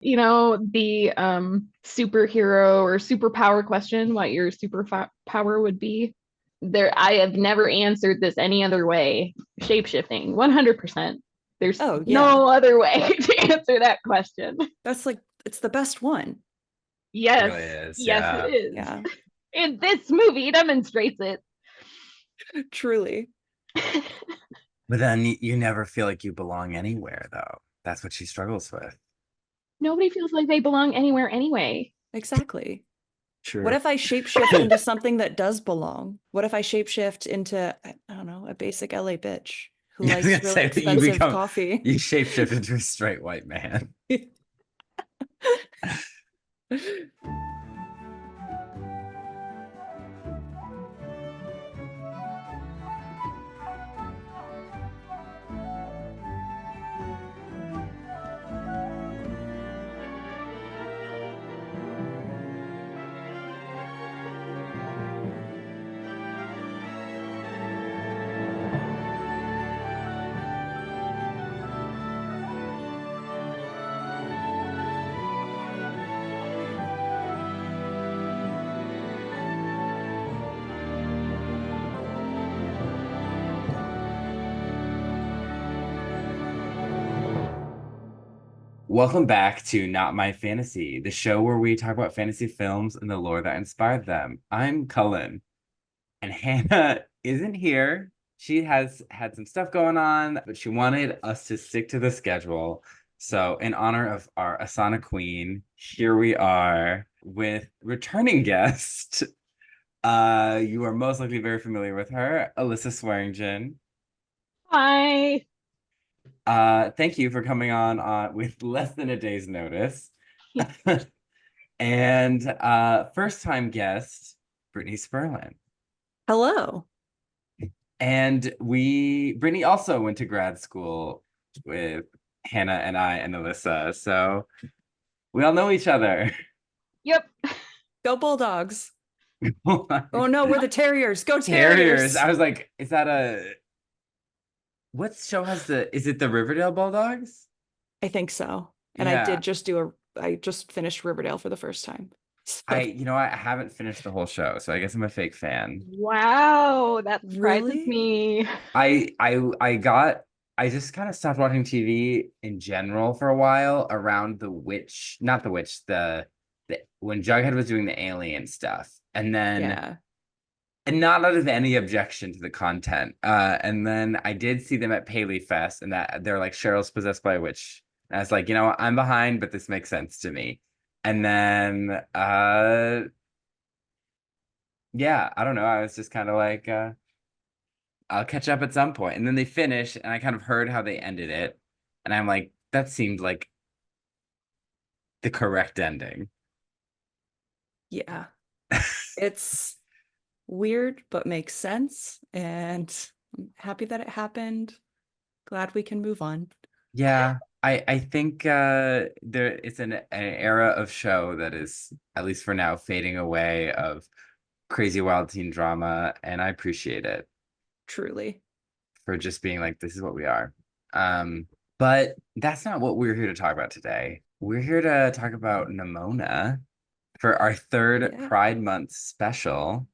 You know, the superhero or superpower question, what your superpower would be. There, I have never answered this any other way. Shapeshifting, 100%. There's Oh, yeah. no other way to answer that question. That's like, it's the best one. It Yes, really is. yes, it Yeah. is. Yeah, And this movie demonstrates it. truly. But then you never feel like you belong anywhere, though. That's what she struggles with. Nobody feels like they belong anywhere anyway. Exactly. What True. if I shapeshift into something that does belong? What if I shapeshift into, I don't know, a basic LA bitch who I was likes gonna really say that you expensive become coffee? you shapeshift into a straight white man. Welcome back to Not My Fantasy, the show where we talk about fantasy films and the lore that inspired them. I'm Cullen, and Hannah isn't here. She has had some stuff going on, but she wanted us to stick to the schedule. So, in honor of our Asana Queen, here we are with returning guest. You are most likely very familiar with her, Alyssa Swearingen. Hi. Thank you for coming on with less than a day's notice. And first time guest, Brittany Spurlin. Hello. And Brittany also went to grad school with Hannah and I and Alyssa. So we all know each other. Yep. Go Bulldogs. Oh no, we're the Terriers. Go Terriers. Terriers. I was like, is that what show is it the Riverdale Bulldogs? I think so. And Yeah. I just finished Riverdale for the first time. So, I haven't finished the whole show, so I guess I'm a fake fan. Wow, that surprises really? me. I just kind of stopped watching TV in general for a while around not the witch, the when Jughead was doing the alien stuff. Yeah. And not out of any objection to the content. And then I did see them at Paley Fest, and that they're like Cheryl's possessed by a witch. And I was like, I'm behind, but this makes sense to me. And then yeah, I don't know. I was just kind of like I'll catch up at some point. And then they finish, and I kind of heard how they ended it. And I'm like, that seemed like the correct ending. Yeah. It's weird, but makes sense. And I'm happy that it happened. Glad we can move on. Yeah, I think it's an era of show that is, at least for now, fading away of crazy wild teen drama, and I appreciate it Truly. for just being like, this is what we are. But that's not what we're here to talk about today. We're here to talk about Nimona for our third Yeah. Pride Month special.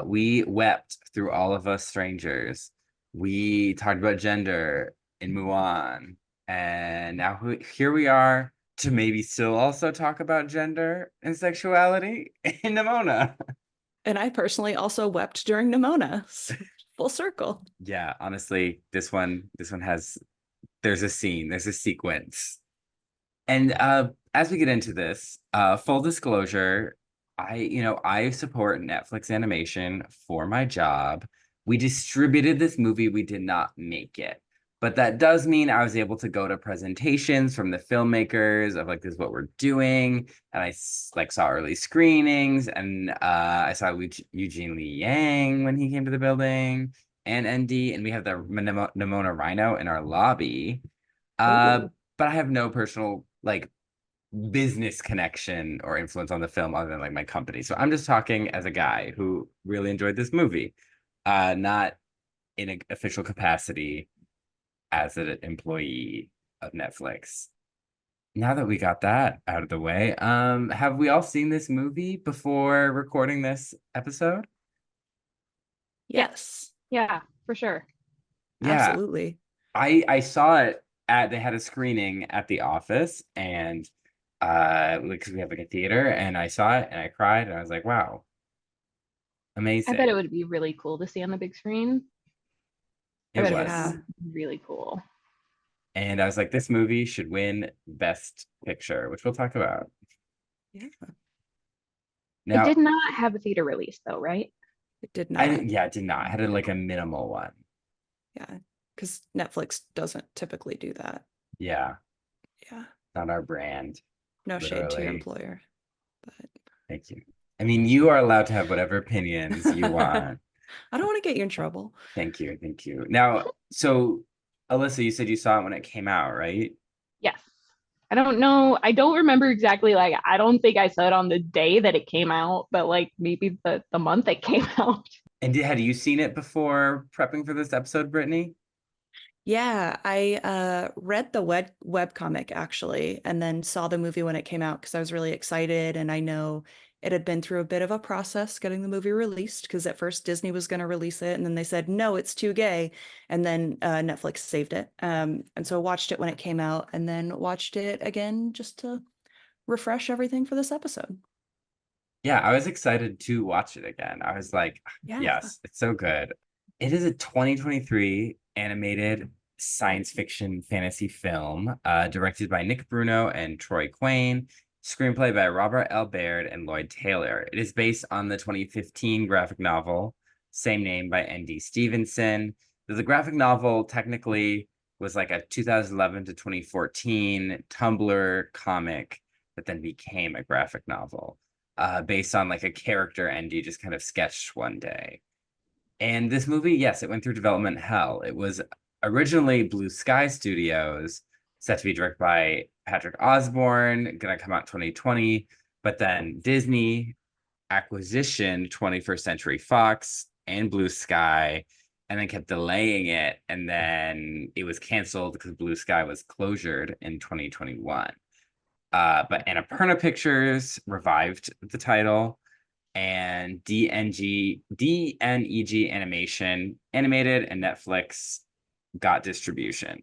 We wept through All of Us Strangers. We talked about gender in Mulan. And now here we are to maybe still also talk about gender and sexuality in Nimona. And I personally also wept during Nimona. Full circle. Yeah, honestly, there's a scene, there's a sequence. And as we get into this, full disclosure, I support Netflix animation for my job. We distributed this movie, we did not make it. But that does mean I was able to go to presentations from the filmmakers of like, this is what we're doing. And I like saw early screenings, and I saw Eugene Lee Yang when he came to the building, and ND, and we have the Nimona Rhino in our lobby. Ooh. But I have no personal like business connection or influence on the film other than like my company. So I'm just talking as a guy who really enjoyed this movie, not in an official capacity as an employee of Netflix. now that we got that out of the way, have we all seen this movie before recording this episode? Yes, Yeah, for sure. Yeah, absolutely. I saw it they had a screening at the office, and because we have like a theater, and I saw it and I cried and I was like, wow, I amazing. bet it would be really cool to see on the big screen. I It bet was. it Yeah. would be really cool. And I was like, this movie should win Best Picture, which we'll talk about. Yeah, It Now, did not have a theater release though, right? it did not. yeah, it did not. I had like a minimal one. Yeah, because Netflix doesn't typically do that. Yeah, Yeah, not our brand. no shade to your Literally. employer, but Thank you. I mean, you are allowed to have whatever opinions you want. I don't want to get you in trouble. Thank you. Thank you. Now, so Alyssa, you said you saw it when it came out, right? Yes. I don't know. I don't remember exactly. Like, I don't think I saw it on the day that it came out, but like maybe the month it came out. And had you seen it before prepping for this episode, Brittany? Yeah, I read the web comic actually, and then saw the movie when it came out because I was really excited, and I know it had been through a bit of a process getting the movie released because at first Disney was going to release it, and then they said no, it's too gay, and then Netflix saved it. And so I watched it when it came out, and then watched it again just to refresh everything for this episode. Yeah, I was excited to watch it again. I was like, Yeah. yes, it's so good. It is a 2023 animated science fiction fantasy film directed by Nick Bruno and Troy Quayne, screenplay by Robert L. Baird and Lloyd Taylor. It is based on the 2015 graphic novel, same name, by N.D. Stevenson. The graphic novel technically was like a 2011 to 2014 Tumblr comic that then became a graphic novel. Based on like a character ND just kind of sketched one day. And this movie, yes, it went through development hell. It was originally Blue Sky Studios, set to be directed by Patrick Osborne, gonna come out 2020, but then Disney acquisitioned 21st Century Fox and Blue Sky, and then kept delaying it, and then it was canceled because Blue Sky was closured in 2021. But Annapurna Pictures revived the title, and DNEG Animation animated, and Netflix got distribution.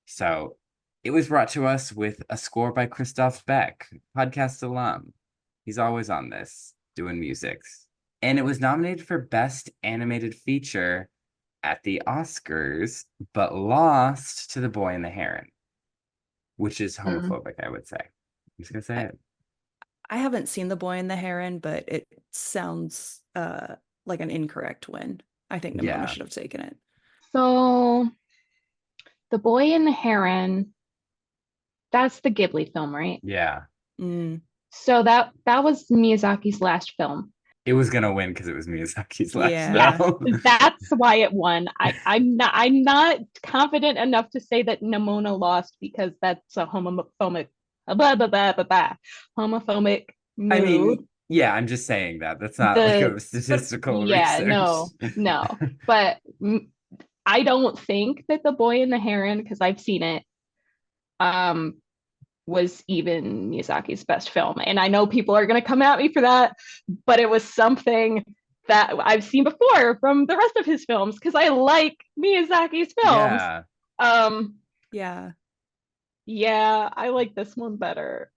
So it was brought to us with a score by Christoph Beck, podcast alum. He's always on this, doing musics. And it was nominated for Best Animated Feature at the Oscars, but lost to The Boy and the Heron, which is homophobic, I would say. I'm just gonna say it. I haven't seen The Boy and the Heron, but it sounds like an incorrect win. I think Nimona should have taken it. So, The Boy and the Heron, that's the Ghibli film, right? Yeah. Mm. So that was Miyazaki's last film. It was gonna win because it was Miyazaki's last Yeah. film. That's why it won. I'm not confident enough to say that Nimona lost because that's a homophobic homophobic move. I mean, yeah, I'm just saying that. That's not like a statistical research. No. But I don't think that The Boy and the Heron, because I've seen it, was even Miyazaki's best film. And I know people are going to come at me for that, but it was something that I've seen before from the rest of his films because I like Miyazaki's films. Yeah. Yeah, I like this one better.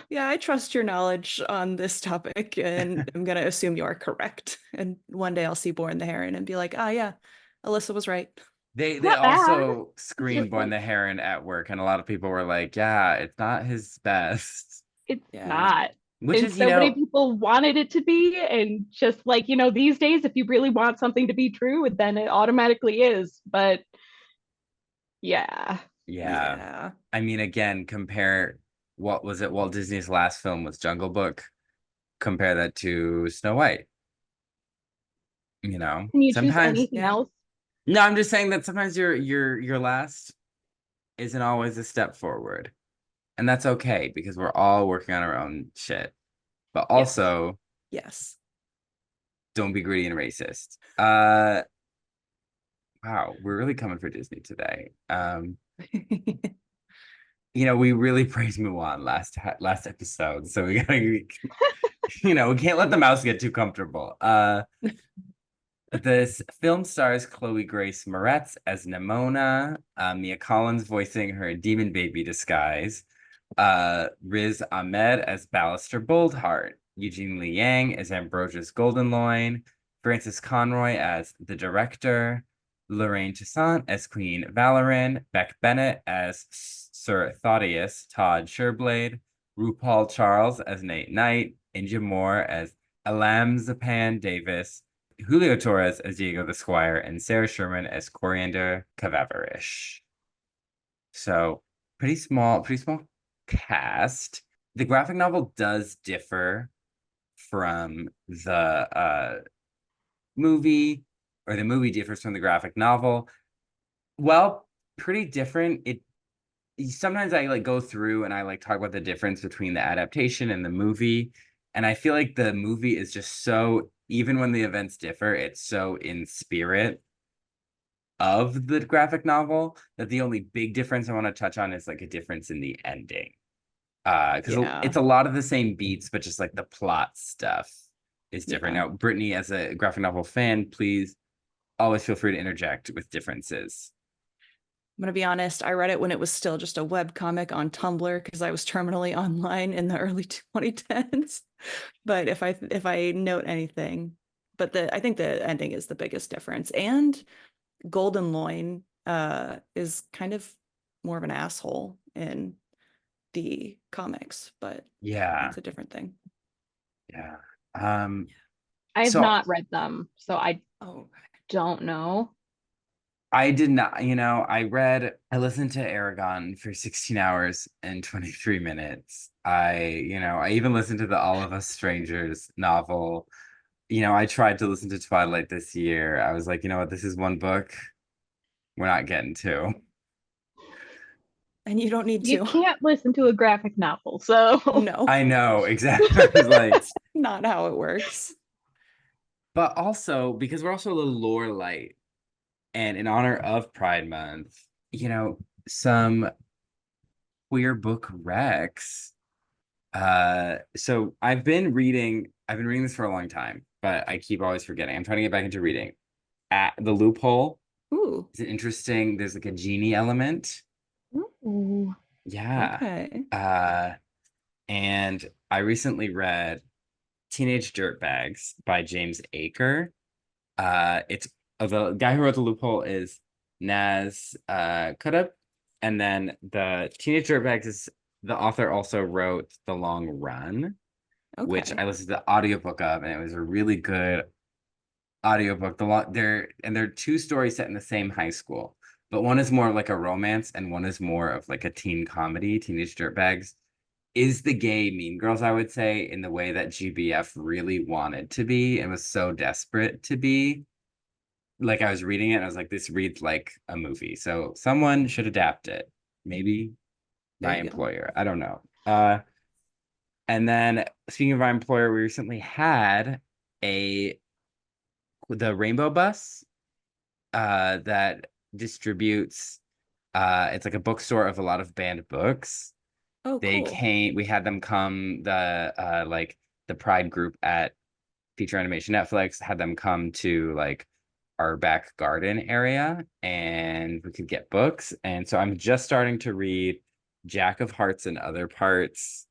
Yeah, I trust your knowledge on this topic, and I'm gonna assume you are correct. And one day I'll see Boy and the Heron and be like, ah, yeah, Alyssa was right. They Not also bad. screened Boy and the Heron at work, and a lot of people were like, yeah, it's not his best. It's Yeah. not. Which And is, so many people wanted it to be, and just like, these days, if you really want something to be true, then it automatically is. But yeah. Yeah. I mean, again, compare what was it? Walt Disney's last film was Jungle Book. Compare that to Snow White. Can you choose anything else? No, I'm just saying that sometimes your last isn't always a step forward. And that's okay because we're all working on our own shit. But also, yes, don't be greedy and racist. Wow, we're really coming for Disney today. we really praised Mulan last episode, so we gotta, we can't let the mouse get too comfortable. This film stars Chloe Grace Moretz as Nimona, Mia Collins voicing her demon baby disguise, Riz Ahmed as Ballister Boldheart, Eugene Lee Yang as Ambrosius Goldenloin, Francis Conroy as the director, Lorraine Toussaint as Queen Valorin, Beck Bennett as Sir Thaddeus Todd Sherblade, RuPaul Charles as Nate Knight, Inja Moore as Elam Zapan Davis, Julio Torres as Diego the Squire, and Sarah Sherman as Coriander Cavaverish. So pretty small cast. The graphic novel does differ from the movie, or the movie differs from the graphic novel. Well, pretty different. Sometimes I like go through and I like talk about the difference between the adaptation and the movie. And I feel like the movie is just so, even when the events differ, it's so in spirit of the graphic novel that the only big difference I want to touch on is like a difference in the ending. Because it's a lot of the same beats, but just like the plot stuff is different. Now, Brittany, as a graphic novel fan, please always feel free to interject with differences. I'm going to be honest, I read it when it was still just a webcomic on Tumblr because I was terminally online in the early 2010s. But if I note anything, but I think the ending is the biggest difference. And Goldenloin is kind of more of an asshole in the comics, but that's a different thing. Yeah. I've not read them, so I don't know. I did not, I listened to Aragon for 16 hours and 23 minutes. I even listened to the All of Us Strangers novel. I tried to listen to Twilight this year. I was like, you know what, this is one book we're not getting to. And you don't need to. You can't listen to a graphic novel, so. No. I know, exactly. I was like, not how it works. But also, because we're also a little lore light, and in honor of Pride Month, some queer book recs. So I've been reading this for a long time, but I keep always forgetting. I'm trying to get back into reading. At The Loophole. Ooh. Is it interesting? There's like a genie element. Ooh. Yeah. Okay. And I recently read Teenage Dirtbags by James Aker. It's the guy who wrote The Loophole is Naz Kudub, and then the Teenage Dirtbags is the author also wrote The Long Run, which I listened to the audiobook of, and it was a really good audiobook. There are two stories set in the same high school, but one is more of like a romance and one is more of like a teen comedy. Teenage Dirtbags is the gay Mean Girls, I would say, in the way that GBF really wanted to be and was so desperate to be. Like, I was reading it and I was like, this reads like a movie, so someone should adapt it. Maybe my employer. I don't know. And then speaking of my employer, we recently had the Rainbow Bus that distributes it's like a bookstore of a lot of banned books. Oh, They cool. we had them come, the Pride group at Feature Animation Netflix had them come to like our back garden area, and we could get books. And so I'm just starting to read Jack of Hearts and Other Parts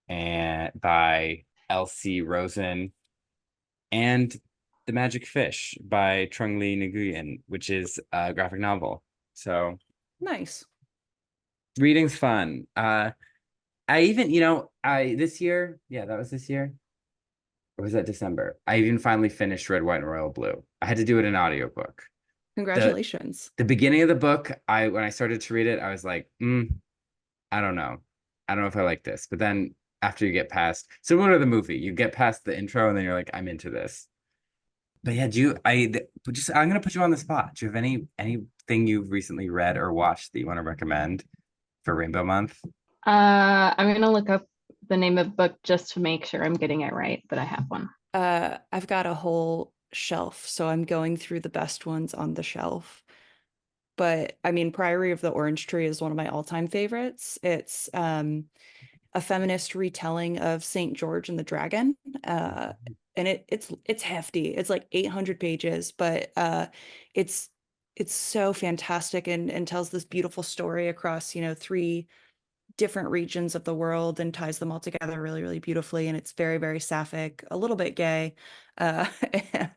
and by Elsie Rosen, and The Magic Fish by Trung Lee Nguyen, which is a graphic novel. So nice. Reading's fun. I even, this year, that was this year. Or was that December? I even finally finished Red, White, and Royal Blue. I had to do it in audiobook. Congratulations. The beginning of the book, when I started to read it, I was like, I don't know. I don't know if I like this. But then after you get past, similar to the movie, you get past the intro and then you're like, I'm into this. But yeah, I'm gonna put you on the spot. Do you have anything you've recently read or watched that you want to recommend for Rainbow Month? I'm gonna look up the name of the book just to make sure I'm getting it right, but I have one. I've got a whole shelf, so I'm going through the best ones on the shelf. but I mean, Priory of the Orange Tree is one of my all-time favorites. It's a feminist retelling of Saint George and the Dragon. And it's hefty. It's like 800 pages, but it's it's so fantastic and tells this beautiful story across, you know, three different regions of the world and ties them all together really, really beautifully. And it's very, very sapphic, a little bit gay, uh,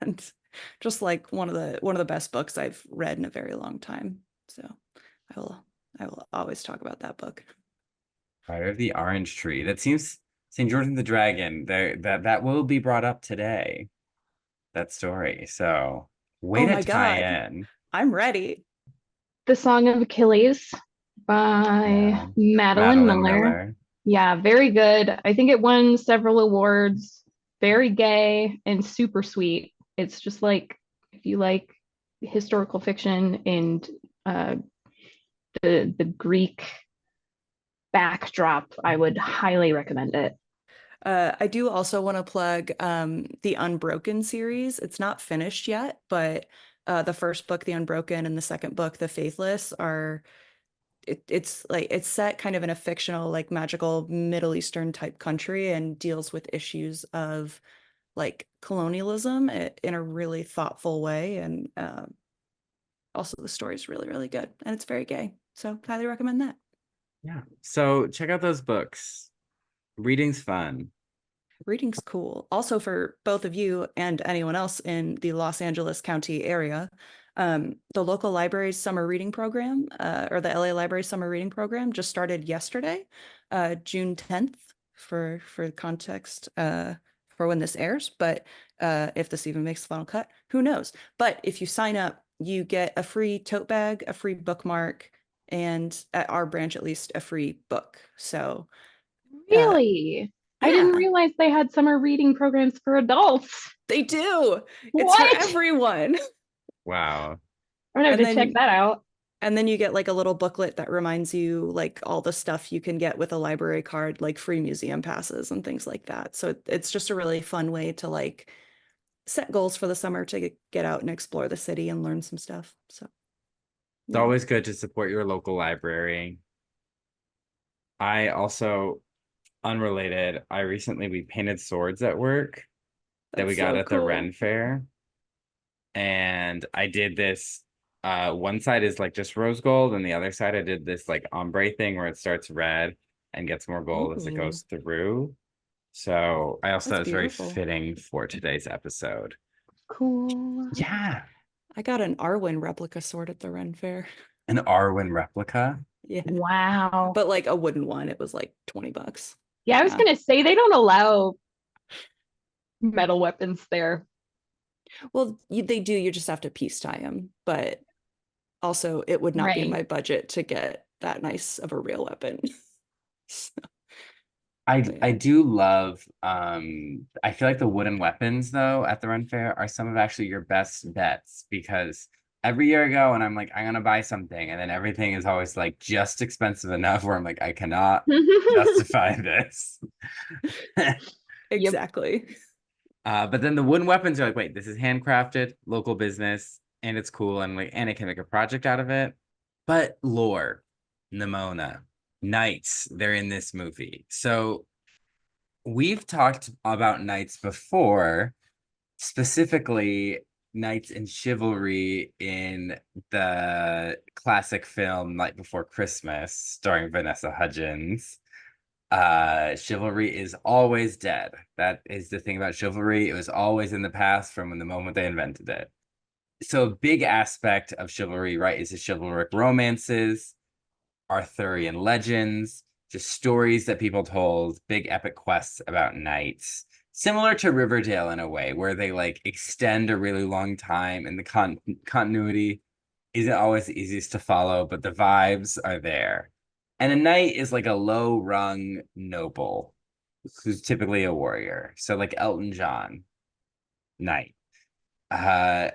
and just like one of the best books I've read in a very long time. So I will I will always talk about that book. Fire of the Orange Tree. That seems St. George and the Dragon. There that will be brought up today. That story. So way Oh to my tie God, in. I'm ready. The Song of Achilles by Yeah. Madeline Madeline Miller. Miller. Yeah, very good. I think it won several awards. Very gay and super sweet. It's just like if you like historical fiction and uh, the Greek backdrop, I would highly recommend it. I do also want to plug the Unbroken series. It's not finished yet, but the first book, The Unbroken, and the second book, The Faithless, are it's like it's set kind of in a fictional, like magical Middle Eastern type country and deals with issues of like colonialism in a really thoughtful way. And also the story is really, really good and it's very gay. So highly recommend that. Yeah. So check out those books. Reading's fun. Reading's cool. Also, for both of you and anyone else in the Los Angeles County area, the local library's summer reading program, or the LA Library summer reading program, just started yesterday, June 10th, for context, for when this airs. But if this even makes the final cut, who knows? But if you sign up, you get a free tote bag, a free bookmark, and at our branch, at least, a free book. So, uh, Really? I didn't yeah. realize they had summer reading programs for adults. They do. It's for What? everyone. Wow. I'm gonna have And to check then that out. and then you get like a little booklet that reminds you like all the stuff you can get with a library card, like free museum passes and things like that. So it's just a really fun way to like set goals for the summer to get out and explore the city and learn some stuff. So It's yeah. always good to support your local library. I also, unrelated, we painted swords at work that we That's got so at the cool. Ren Fair. And I did this, one side is like just rose gold, and the other side I did this like ombre thing where it starts red and gets more gold as it Ooh, goes through. So I also thought that's it was very beautiful. fitting for today's episode. Cool. Yeah. I got an Arwen replica sword at the Ren Fair. An Arwen replica. Yeah. Wow. But like a wooden one, it was like $20. Yeah, I was Yeah. gonna say they don't allow metal weapons there. Well, they do, you just have to peace tie them, but also it would not be in Right. my budget to get that nice of a real weapon. So, but I yeah. do love I feel like the wooden weapons though at the Ren Fair are some of actually your best bets, because every year I go and I'm like, I'm gonna buy something, and then everything is always like just expensive enough where I'm like, I cannot justify this. Yep. Exactly. But then the wooden weapons are like, wait, this is handcrafted, local business, and it's cool, and like, and it can make a project out of it. But lore, Nimona, knights, they're in this movie. So we've talked about knights before, specifically knights in chivalry in the classic film Night Before Christmas, starring Vanessa Hudgens. Chivalry is always dead. That is the thing about chivalry. It was always in the past from the moment they invented it. So a big aspect of chivalry, right, is the chivalric romances, Arthurian legends, just stories that people told, big epic quests about knights. Similar to Riverdale in a way, where they like extend a really long time and the continuity isn't always the easiest to follow, but the vibes are there. And a knight is like a low rung noble who's typically a warrior. So like Elton John, knight. Uh,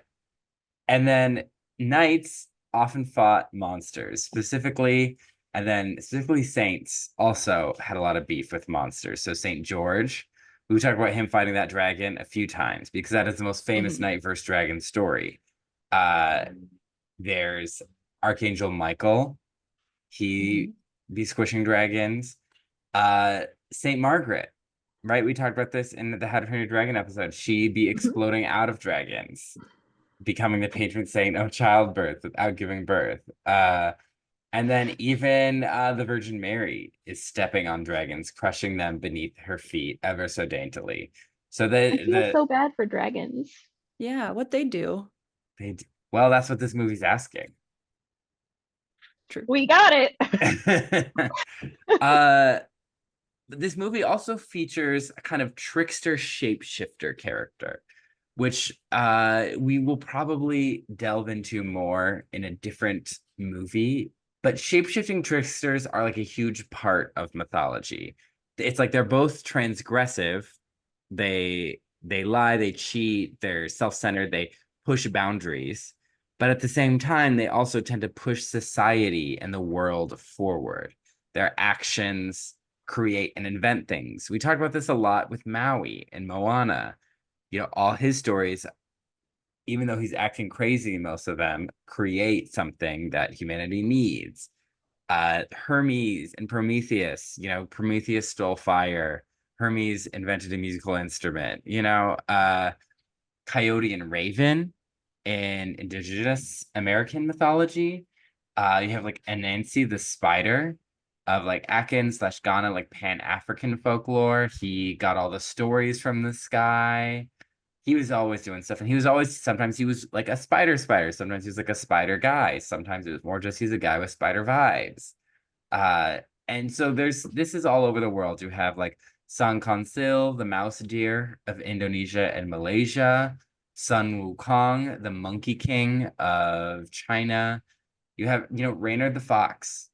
and then knights often fought monsters, specifically, and then specifically saints also had a lot of beef with monsters. So Saint George, we talked about him fighting that dragon a few times because that is the most famous Mhm. knight versus dragon story. Uh, there's Archangel Michael. He be squishing dragons. Saint Margaret, right? We talked about this in the How to Train Your Dragon episode. She'd be exploding out of dragons, becoming the patron saint of childbirth without giving birth. And then even the Virgin Mary is stepping on dragons, crushing them beneath her feet ever so daintily. So I feel so bad for dragons. Yeah, what they do. Well, that's what this movie's asking. True. We got it. This movie also features a kind of trickster shapeshifter character, which we will probably delve into more in a different movie. But shapeshifting tricksters are like a huge part of mythology. It's like they're both transgressive. They lie, they cheat, they're self-centered, they push boundaries. But at the same time, they also tend to push society and the world forward. Their actions create and invent things. We talked about this a lot with Maui and Moana. You know, all his stories, even though he's acting crazy in most of them, create something that humanity needs. Hermes and Prometheus, you know, Prometheus stole fire. Hermes invented a musical instrument, you know, Coyote and Raven in indigenous American mythology. You have like Anansi the spider of like Akin/Ghana, like Pan-African folklore. He got all the stories from the sky. He was always doing stuff, and he was always, sometimes he was like a spider, sometimes he was like a spider guy, sometimes it was more just he's a guy with spider vibes. And so this is all over the world. You have like Sang Konsil, the mouse deer of Indonesia and Malaysia, Sun Wukong, the monkey king of China. You have, you know, Reynard the fox.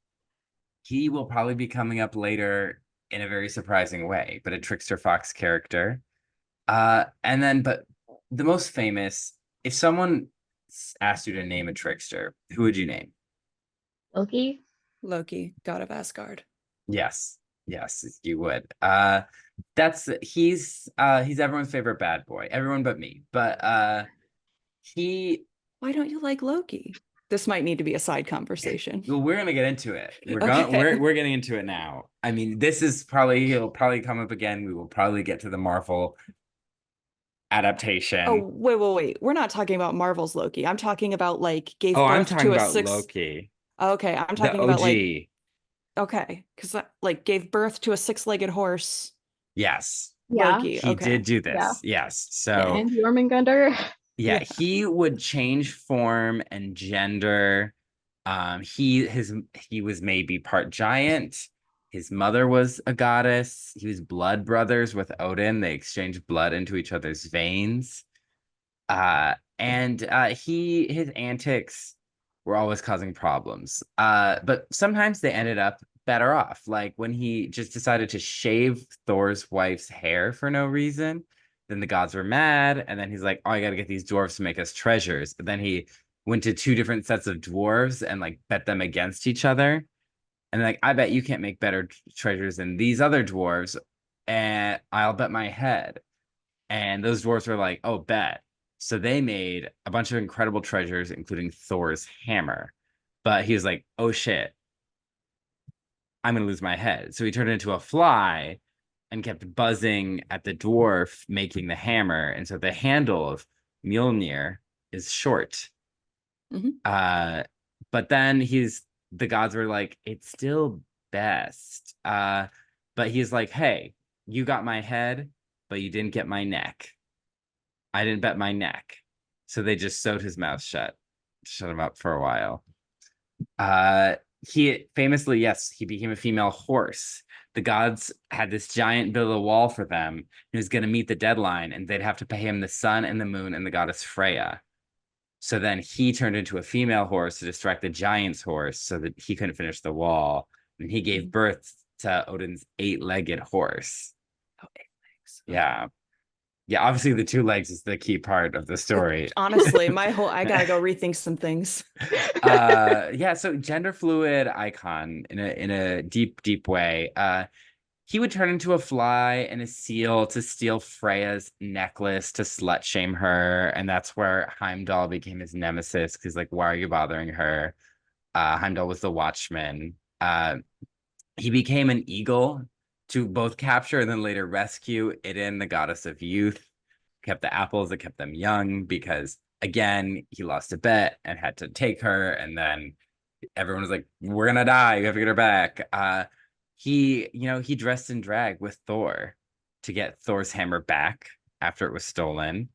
He will probably be coming up later in a very surprising way, but a trickster fox character. And then, but the most famous, if someone asked you to name a trickster, who would you name? Loki. Loki, god of Asgard. Yes, you would. He's everyone's favorite bad boy, everyone but me. But why don't you like Loki? This might need to be a side conversation. Well, we're gonna get into it. Okay. We're getting into it now. I mean, he'll probably come up again. We will probably get to the Marvel adaptation. Oh, wait. We're not talking about Marvel's Loki. I'm talking about like gave I'm birth talking to a about six. Loki. Okay, I'm The talking about like OG. okay, because like gave birth to a six-legged horse. Yes. Yeah. Loki. He Okay. did do this. Yeah. Yes. So And Jormungandr. yeah, Yeah. he would change form and gender. He was maybe part giant. His mother was a goddess. He was blood brothers with Odin. They exchanged blood into each other's veins. And his antics were always causing problems. But sometimes they ended up better off. Like when he just decided to shave Thor's wife's hair for no reason, then the gods were mad, and then he's like, "Oh, I got to get these dwarves to make us treasures." But then he went to two different sets of dwarves and like bet them against each other. And like, I bet you can't make better treasures than these other dwarves, and I'll bet my head. And those dwarves were like, "Oh, bet." So they made a bunch of incredible treasures, including Thor's hammer. But he was like, "Oh shit, I'm gonna lose my head." So he turned into a fly and kept buzzing at the dwarf making the hammer. And so the handle of Mjolnir is short. But then the gods were like, "It's still best." But he's like, "Hey, you got my head, but you didn't get my neck. I didn't bet my neck." So they just sewed his mouth shut him up for a while. He famously, yes, he became a female horse. The gods had this giant build a wall for them. He was going to meet the deadline, and they'd have to pay him the sun and the moon and the goddess Freya. So then he turned into a female horse to distract the giant's horse so that he couldn't finish the wall. And he gave birth to Odin's 8-legged horse. Oh, 8 legs. Yeah. Yeah, obviously the 2 legs is the key part of the story. Honestly, I gotta go rethink some things. Yeah, so gender fluid icon in a deep way. He would turn into a fly and a seal to steal Freya's necklace to slut shame her, and that's where Heimdall became his nemesis, because like, why are you bothering her? Heimdall was the watchman. He became an eagle to both capture and then later rescue Idun, the goddess of youth. Kept the apples that kept them young because, again, he lost a bet and had to take her. And then everyone was like, we're going to die. You have to get her back. He dressed in drag with Thor to get Thor's hammer back after it was stolen.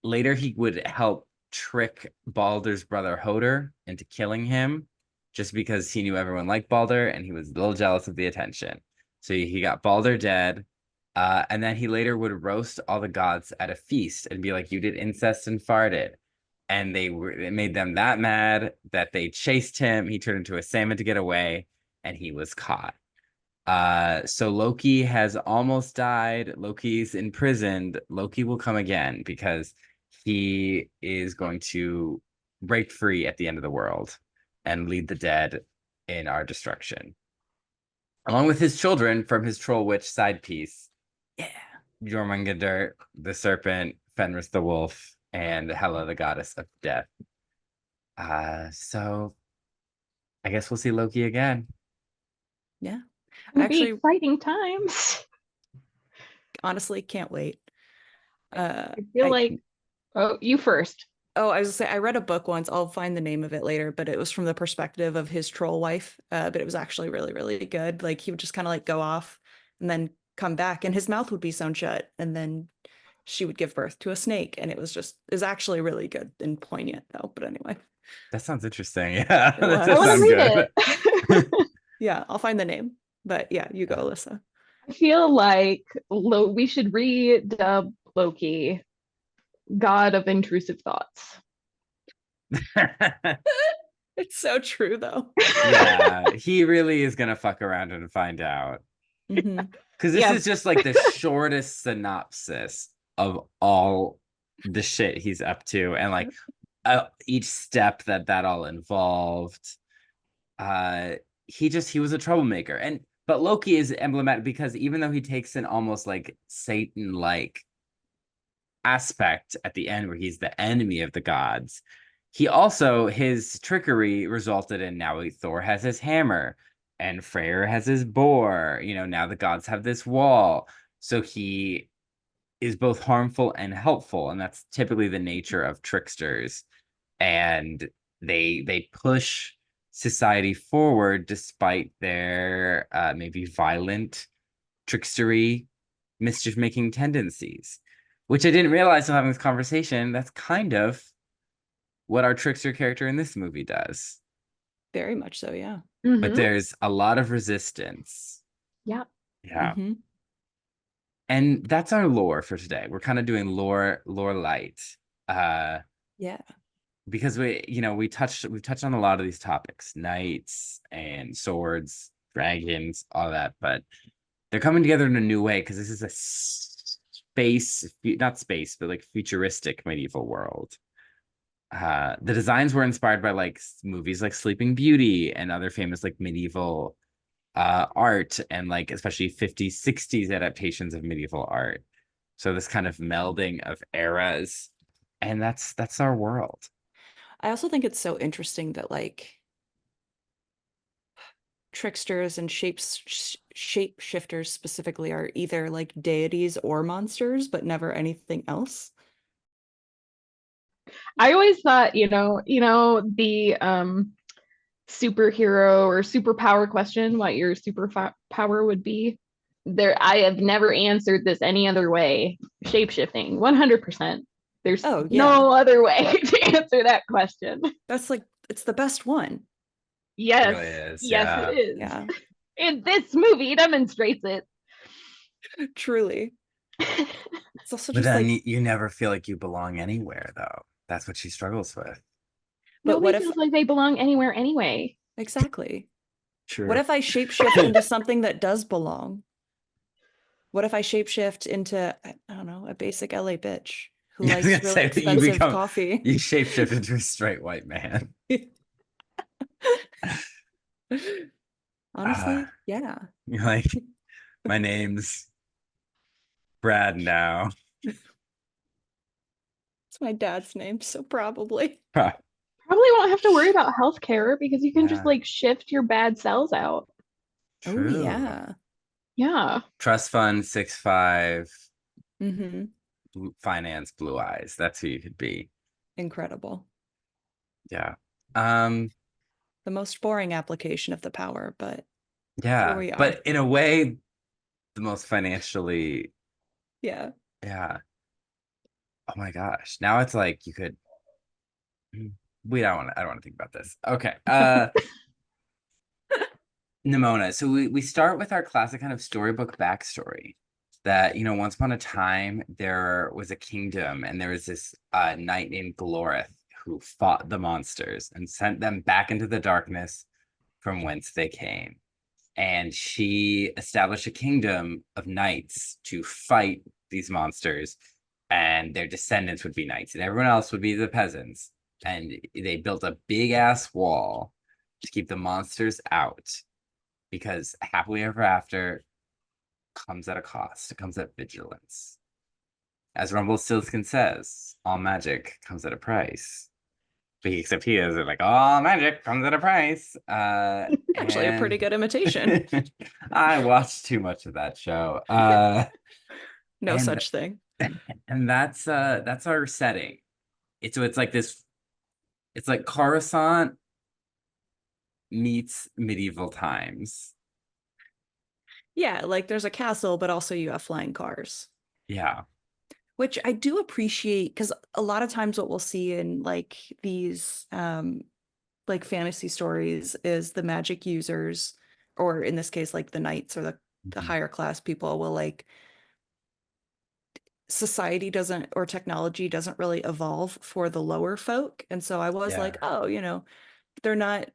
Later, he would help trick Baldur's brother Hoder into killing him just because he knew everyone liked Baldur and he was a little jealous of the attention. So he got Baldur dead. And then he later would roast all the gods at a feast and be like, you did incest and farted. And it made them that mad that they chased him. He turned into a salmon to get away and he was caught. So Loki has almost died. Loki's imprisoned. Loki will come again because he is going to break free at the end of the world and lead the dead in our destruction. Along with his children from his troll witch side piece. Yeah. Jormungandr, the serpent, Fenris the wolf, and Hela, the goddess of death. So I guess we'll see Loki again. Yeah. It'll Actually, be exciting times. honestly, can't wait. I feel like, oh, you first. Oh, I was gonna say, I read a book once. I'll find the name of it later, but it was from the perspective of his troll wife. But it was actually really, really good. Like he would just kind of like go off and then come back, and his mouth would be sewn shut, and then she would give birth to a snake, and it was actually really good and poignant though. But anyway, that sounds interesting. Yeah, It was. that does I sound wanna read good. Yeah, I'll find the name. But yeah, you go, Alyssa. I feel like we should redub Loki God of Intrusive Thoughts. It's so true though. Yeah, he really is gonna fuck around and find out. Mhm. Because this is just like the shortest synopsis of all the shit he's up to, and like each step that all involved. He was a troublemaker, but Loki is emblematic because even though he takes an almost like Satan-like aspect at the end where he's the enemy of the gods, he also, his trickery resulted in now Thor has his hammer and Freyr has his boar. Now the gods have this wall. So he is both harmful and helpful, and that's typically the nature of tricksters. And they push society forward despite their maybe violent, trickstery, mischief-making tendencies, which I didn't realize until having this conversation. That's kind of what our trickster character in this movie does. Very much so, yeah. But there's a lot of resistance. Yeah. Yeah. And that's our lore for today. We're kind of doing lore light. Yeah. Because we've touched on a lot of these topics, knights and swords, dragons, all that, but they're coming together in a new way because this is not space, but like futuristic medieval world. The designs were inspired by like movies like Sleeping Beauty and other famous like medieval art, and like especially 50s, 60s adaptations of medieval art. So this kind of melding of eras, and that's our world. I also think it's so interesting that like tricksters and shapeshifters specifically are either like deities or monsters, but never anything else. I always thought, the superhero or superpower question, what your superpower would be. I have never answered this any other way. Shapeshifting, 100%. There's no other way to answer that question. That's like, it's the best one. Yes. It really is. Yes, it is. Yeah. And this movie demonstrates it. Truly. It's also But just then like you never feel like you belong anywhere, though. That's what she struggles with. But nobody feels like they belong anywhere anyway. Exactly. True. What if I shapeshift into something that does belong? What if I shapeshift into, I don't know, a basic LA bitch who likes really expensive coffee? You shapeshift into a straight white man. Honestly, yeah. You're like, my name's Brad now. It's my dad's name, so probably. probably won't have to worry about healthcare because you can just Yeah. like shift your bad cells out. Oh True. yeah. Yeah. Trust fund 6'5", Mm-hmm. finance, blue eyes. That's who you could be. Incredible. Yeah. The most boring application of the power, but here Yeah. we are. But in a way, the most financially, Yeah. yeah. Oh my gosh. Now it's like you could I don't want to think about this. Okay. Nimona. So we start with our classic kind of storybook backstory that, once upon a time there was a kingdom and there was this knight named Glorith who fought the monsters and sent them back into the darkness from whence they came. And she established a kingdom of knights to fight these monsters, and their descendants would be knights, and everyone else would be the peasants. And they built a big ass wall to keep the monsters out, because happily ever after comes at a cost. It comes at vigilance. As Rumpelstiltskin says, all magic comes at a price. But except he is like, all magic comes at a price. Actually, a pretty good imitation. I watched too much of that show. No and such thing. and that's our setting. It's like this. It's like Coruscant meets medieval times. Yeah, like there's a castle, but also you have flying cars. Yeah. Which I do appreciate, because a lot of times what we'll see in like these like fantasy stories is the magic users, or in this case, like the knights or the Mhm. higher class people will like society doesn't or technology doesn't really evolve for the lower folk. And so I was Yeah. like, oh, they're not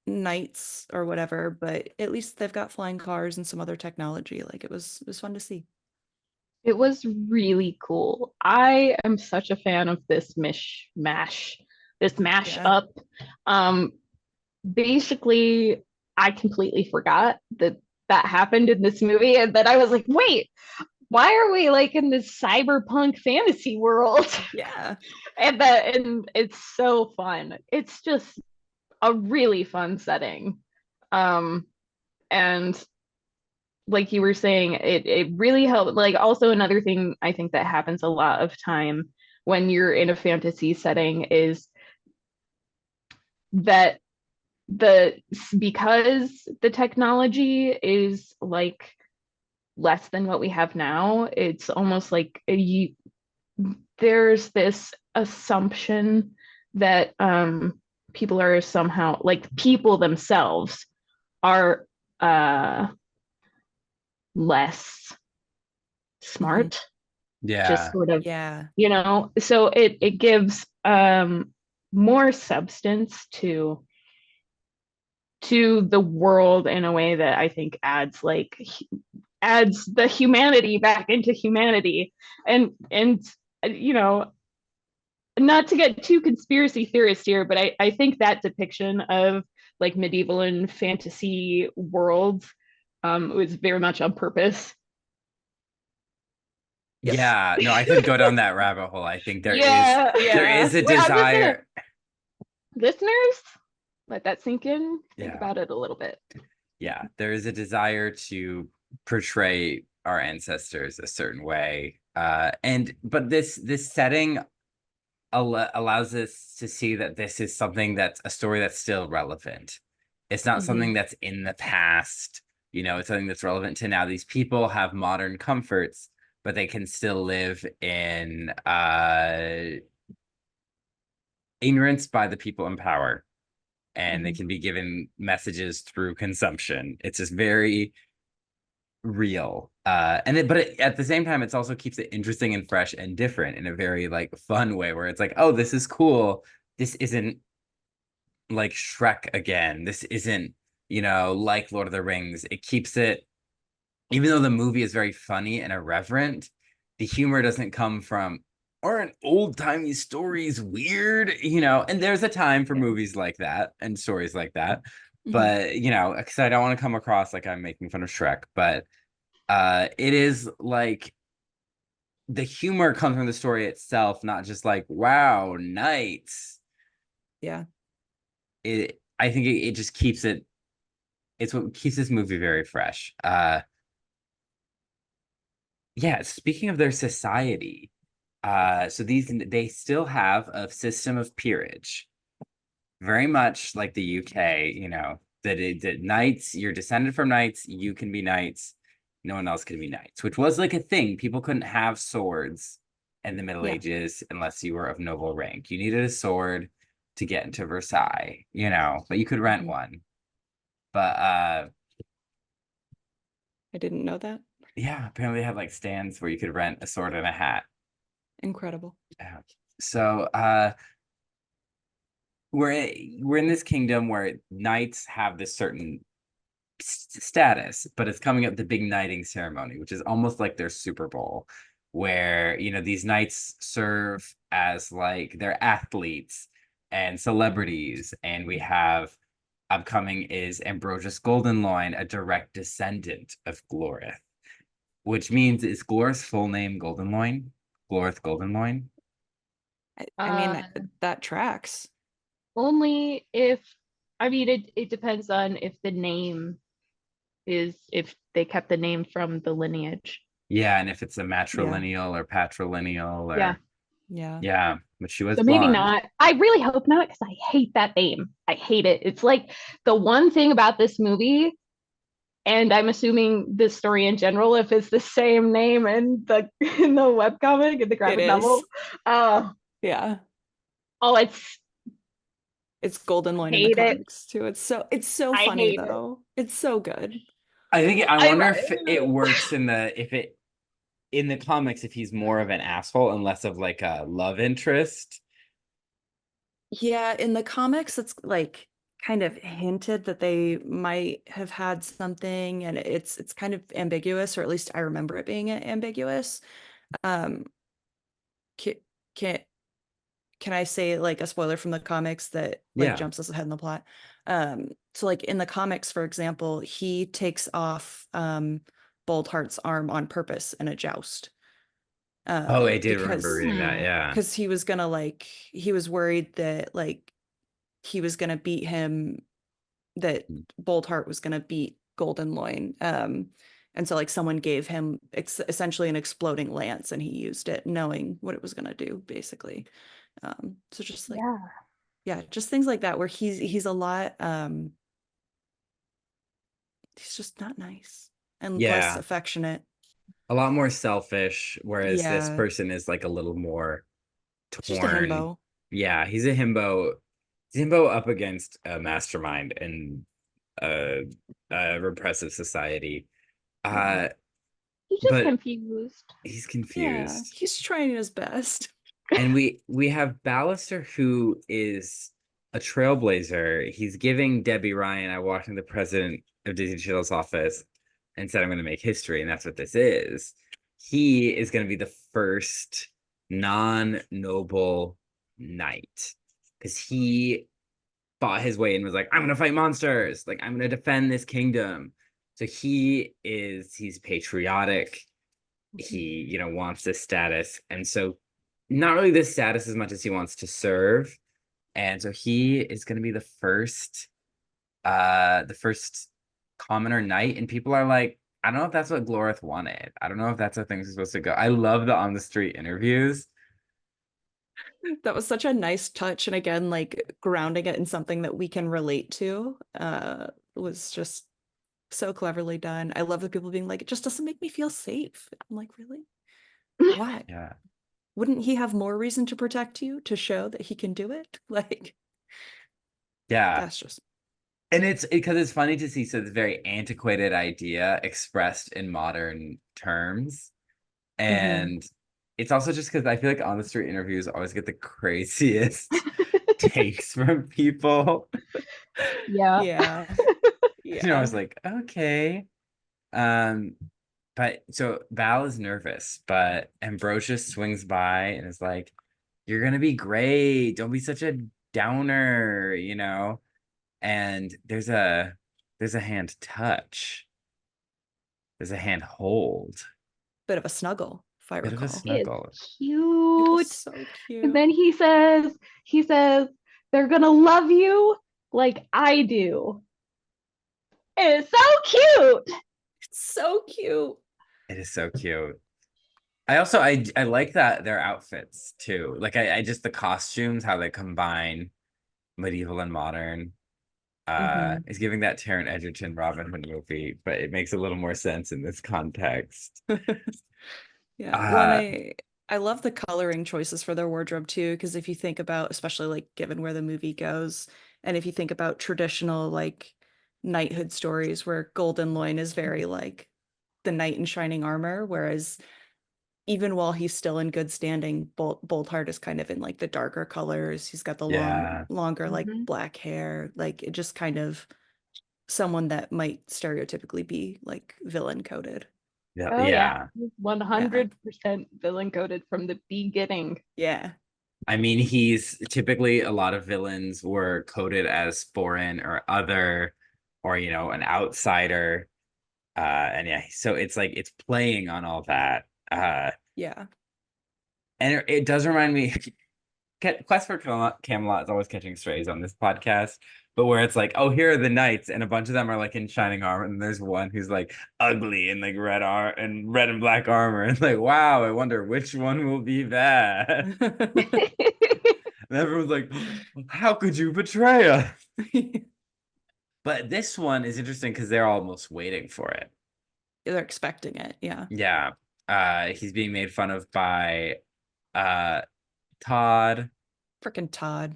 knights or whatever, but at least they've got flying cars and some other technology. Like it was fun to see. It was really cool. I am such a fan of this this mash Yeah. up. Um, Basically, I completely forgot that that happened in this movie, and then I was like, wait, why are we like in this cyberpunk fantasy world? Yeah. And it's so fun. It's just a really fun setting. Um, and like you were saying, it really helped. Like also another thing I think that happens a lot of time when you're in a fantasy setting is that the because the technology is like less than what we have now, it's almost like there's this assumption that people are somehow like people themselves are less smart, just Yeah. sort of, Yeah. so it gives more substance to the world in a way that I think adds the humanity back into humanity. And you know not to get too conspiracy theorist here, but I think that depiction of like medieval and fantasy worlds was very much on purpose. Yes. Yeah. No, I could go down that rabbit hole. I think Yeah, there Yeah. is a Wait, I'm just gonna, desire. listeners, let that sink in. Think Yeah. about it a little bit. Yeah. There is a desire to portray our ancestors a certain way. But this setting allows us to see that this is something that's a story that's still relevant. It's not something that's in the past. It's something that's relevant to now. These people have modern comforts, but they can still live in ignorance by the people in power, and they can be given messages through consumption. It's just very real. At the same time, it's also keeps it interesting and fresh and different in a very like fun way, where it's like, oh, this is cool. This isn't like Shrek again. This isn't, like Lord of the Rings. It keeps it, even though the movie is very funny and irreverent, the humor doesn't come from, aren't old-timey stories weird? And there's a time for movies like that and stories like that. But, because I don't want to come across like I'm making fun of Shrek, but it is like the humor comes from the story itself, not just like, wow, knights. Yeah. I think it just keeps it. It's what keeps this movie very fresh. Yeah. Speaking of their society, so they still have a system of peerage, very much like the UK. That knights, you're descended from knights, you can be knights, no one else can be knights, which was like a thing. People couldn't have swords in the Middle Yeah. Ages unless you were of noble rank. You needed a sword to get into Versailles, but you could rent Mhm. one. But I didn't know that. yeah, apparently they had like stands where you could rent a sword and a hat. Incredible. Yeah. So we're in this kingdom where knights have this certain status, but it's coming up the big knighting ceremony, which is almost like their Super Bowl, where these knights serve as like they're athletes and celebrities, and we have upcoming is Ambrosius Goldenloin, a direct descendant of Glorith, which means is Glorith's full name Goldenloin? Glorith Goldenloin? I mean, Uh, that tracks. only if, I mean, it depends on if the name if they kept the name from the lineage. Yeah, and if it's a Yeah. matrilineal or patrilineal Yeah. or Yeah. yeah, but she was So maybe blonde. not. I really hope not, because I hate that name. I hate it. It's like the one thing about this movie, and I'm assuming this story in general, if it's the same name in the webcomic in the It graphic is. novel. Uh Yeah. oh, It's Goldenloin in the hate it. comics too. It's so I funny hate it. though. It's so good. I I wonder if it works in the comics if he's more of an asshole and less of like a love interest. Yeah, in the comics, it's like kind of hinted that they might have had something, and it's kind of ambiguous, or at least I remember it being ambiguous. Um, can, can can I say like a spoiler from the comics that like Yeah. jumps us ahead in the plot? So like in the comics, for example, he takes off Boldheart's arm on purpose in a joust. Oh, I did remember Because reading that. Yeah. he was gonna like he was worried that like he was gonna beat him, that Boldheart was gonna beat Goldenloin. And so like someone gave him essentially an exploding lance, and he used it knowing what it was gonna do, basically. So just like, Yeah. yeah, just things like that where he's a lot he's just not nice and less Yeah. affectionate. A lot more selfish, whereas this Yeah, person is like a little more it's just a torn. himbo. Yeah, he's a himbo. He's a himbo up against a mastermind and a, a repressive society. Yeah. Uh, He's just but confused. he's Yeah, confused. he's trying his best. And we have Ballister, who is a trailblazer. He's giving Debbie Ryan. I walked in the president of Disney Channel's office and said, "I'm going to make history," and that's what this is. He is going to be the first non-noble knight because he fought his way and was like, "I'm going to fight monsters. Like I'm going to defend this kingdom." So he's patriotic. He wants this status, and so not really this status as much as he wants to serve. And so he is going to be the first commoner knight, and people are like, I don't know if that's what Glorith wanted. I don't know if that's how things are supposed to go. I love the on the street interviews. That was such a nice touch, and again, like grounding it in something that we can relate to was just so cleverly done. I love the people being like, it just doesn't make me feel safe. I'm like, really? Why? Yeah. Wouldn't he have more reason to protect you, to show that he can do it? Like, Yeah. that's just, And it's because it's funny to see this very antiquated idea expressed in modern terms. And it's also just because I feel like on the street interviews always get the craziest takes from people. Yeah. yeah. I Yeah. was like, okay. But so Val is nervous, but Ambrosius swings by and is like, "You're gonna be great. Don't be such a downer." And there's a hand touch. There's a hand hold. Bit of a snuggle, if I Bit of a recall. snuggle. It's It was cute. so And cute. then he says, they're gonna love you like I do. It's so cute. It's so cute. It is so cute. I like that their outfits too. Like I just the costumes, how they combine medieval and modern. Is giving that Taron Egerton Robin Hood movie, but it makes a little more sense in this context. Yeah. Well, and Uh, I love the coloring choices for their wardrobe too, because if you think about, especially like given where the movie goes, and if you think about traditional like knighthood stories where Goldenloin is very like the knight in shining armor, whereas even while he's still in good standing, Boldheart is kind of in like the darker colors. He's got the yeah, longer like Mhm. black hair, like it just kind of someone that might stereotypically be like villain coded. yeah, Oh yeah, yeah. 100% villain coded from the beginning. Yeah. I mean, he's typically a lot of villains were coded as foreign or other, or an outsider. And yeah, so it's like it's playing on all that. Yeah. And it does remind me. Quest for Camelot is always catching strays on this podcast, but where it's like, oh, here are the knights, and a bunch of them are like in shining armor, and there's one who's like ugly in like red and black armor, and like, wow, I wonder which one will be bad. And everyone's like, how could you betray us? But this one is interesting because they're almost waiting for it. They're expecting it. Yeah. Yeah. He's being made fun of by Todd. Freaking Todd.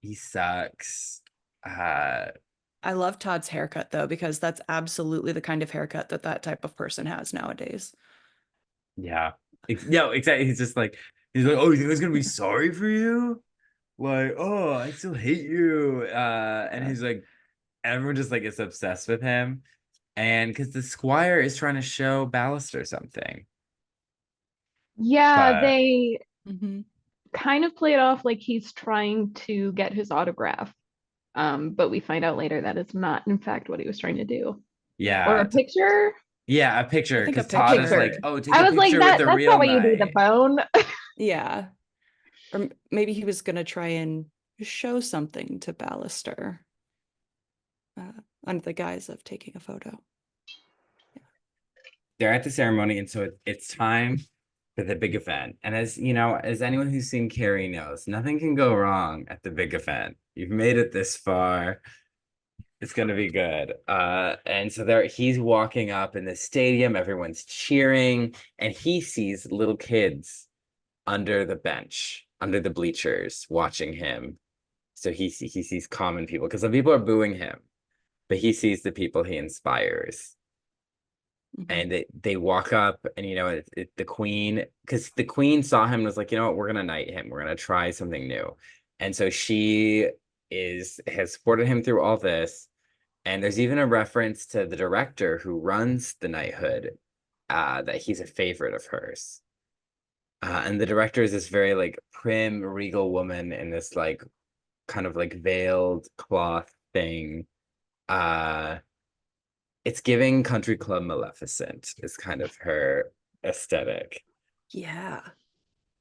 He sucks. Uh I love Todd's haircut though, because that's absolutely the kind of haircut that that type of person has nowadays. Yeah. No, exactly. He's like, oh, you think I was gonna be sorry for you? Like, oh, I still hate you. And Yeah. he's like, everyone just like is obsessed with him. And because the squire is trying to show Ballister something. Yeah, But they Mm-hmm. kind of play it off like he's trying to get his autograph. But we find out later that it's not, in fact, what he was trying to do. Or yeah, a picture. yeah, a I picture. think a Because Todd is picture. like, oh, take I a was like, picture with the that's not real what you do with the knight. phone. Yeah. Or maybe he was going to try and show something to Ballister under the guise of taking a photo. They're at the ceremony, and so it's time for the big event. And as you know, as anyone who's seen Carrie knows, nothing can go wrong at the big event. You've made it this far. It's gonna be good. And so he's walking up in the stadium, everyone's cheering, and he sees little kids under the bench, under the bleachers, watching him. So he sees common people because some people are booing him, but he sees the people he inspires. Mm-hmm. And they walk up, and the queen, because the queen saw him and was like, you know what, we're gonna knight him, we're gonna try something new. And so she has supported him through all this. And there's even a reference to the director who runs the knighthood, that he's a favorite of hers. And the director is this very like prim, regal woman in this like kind of like veiled cloth thing. Uh, it's giving Country Club Maleficent is kind of her aesthetic, Yeah.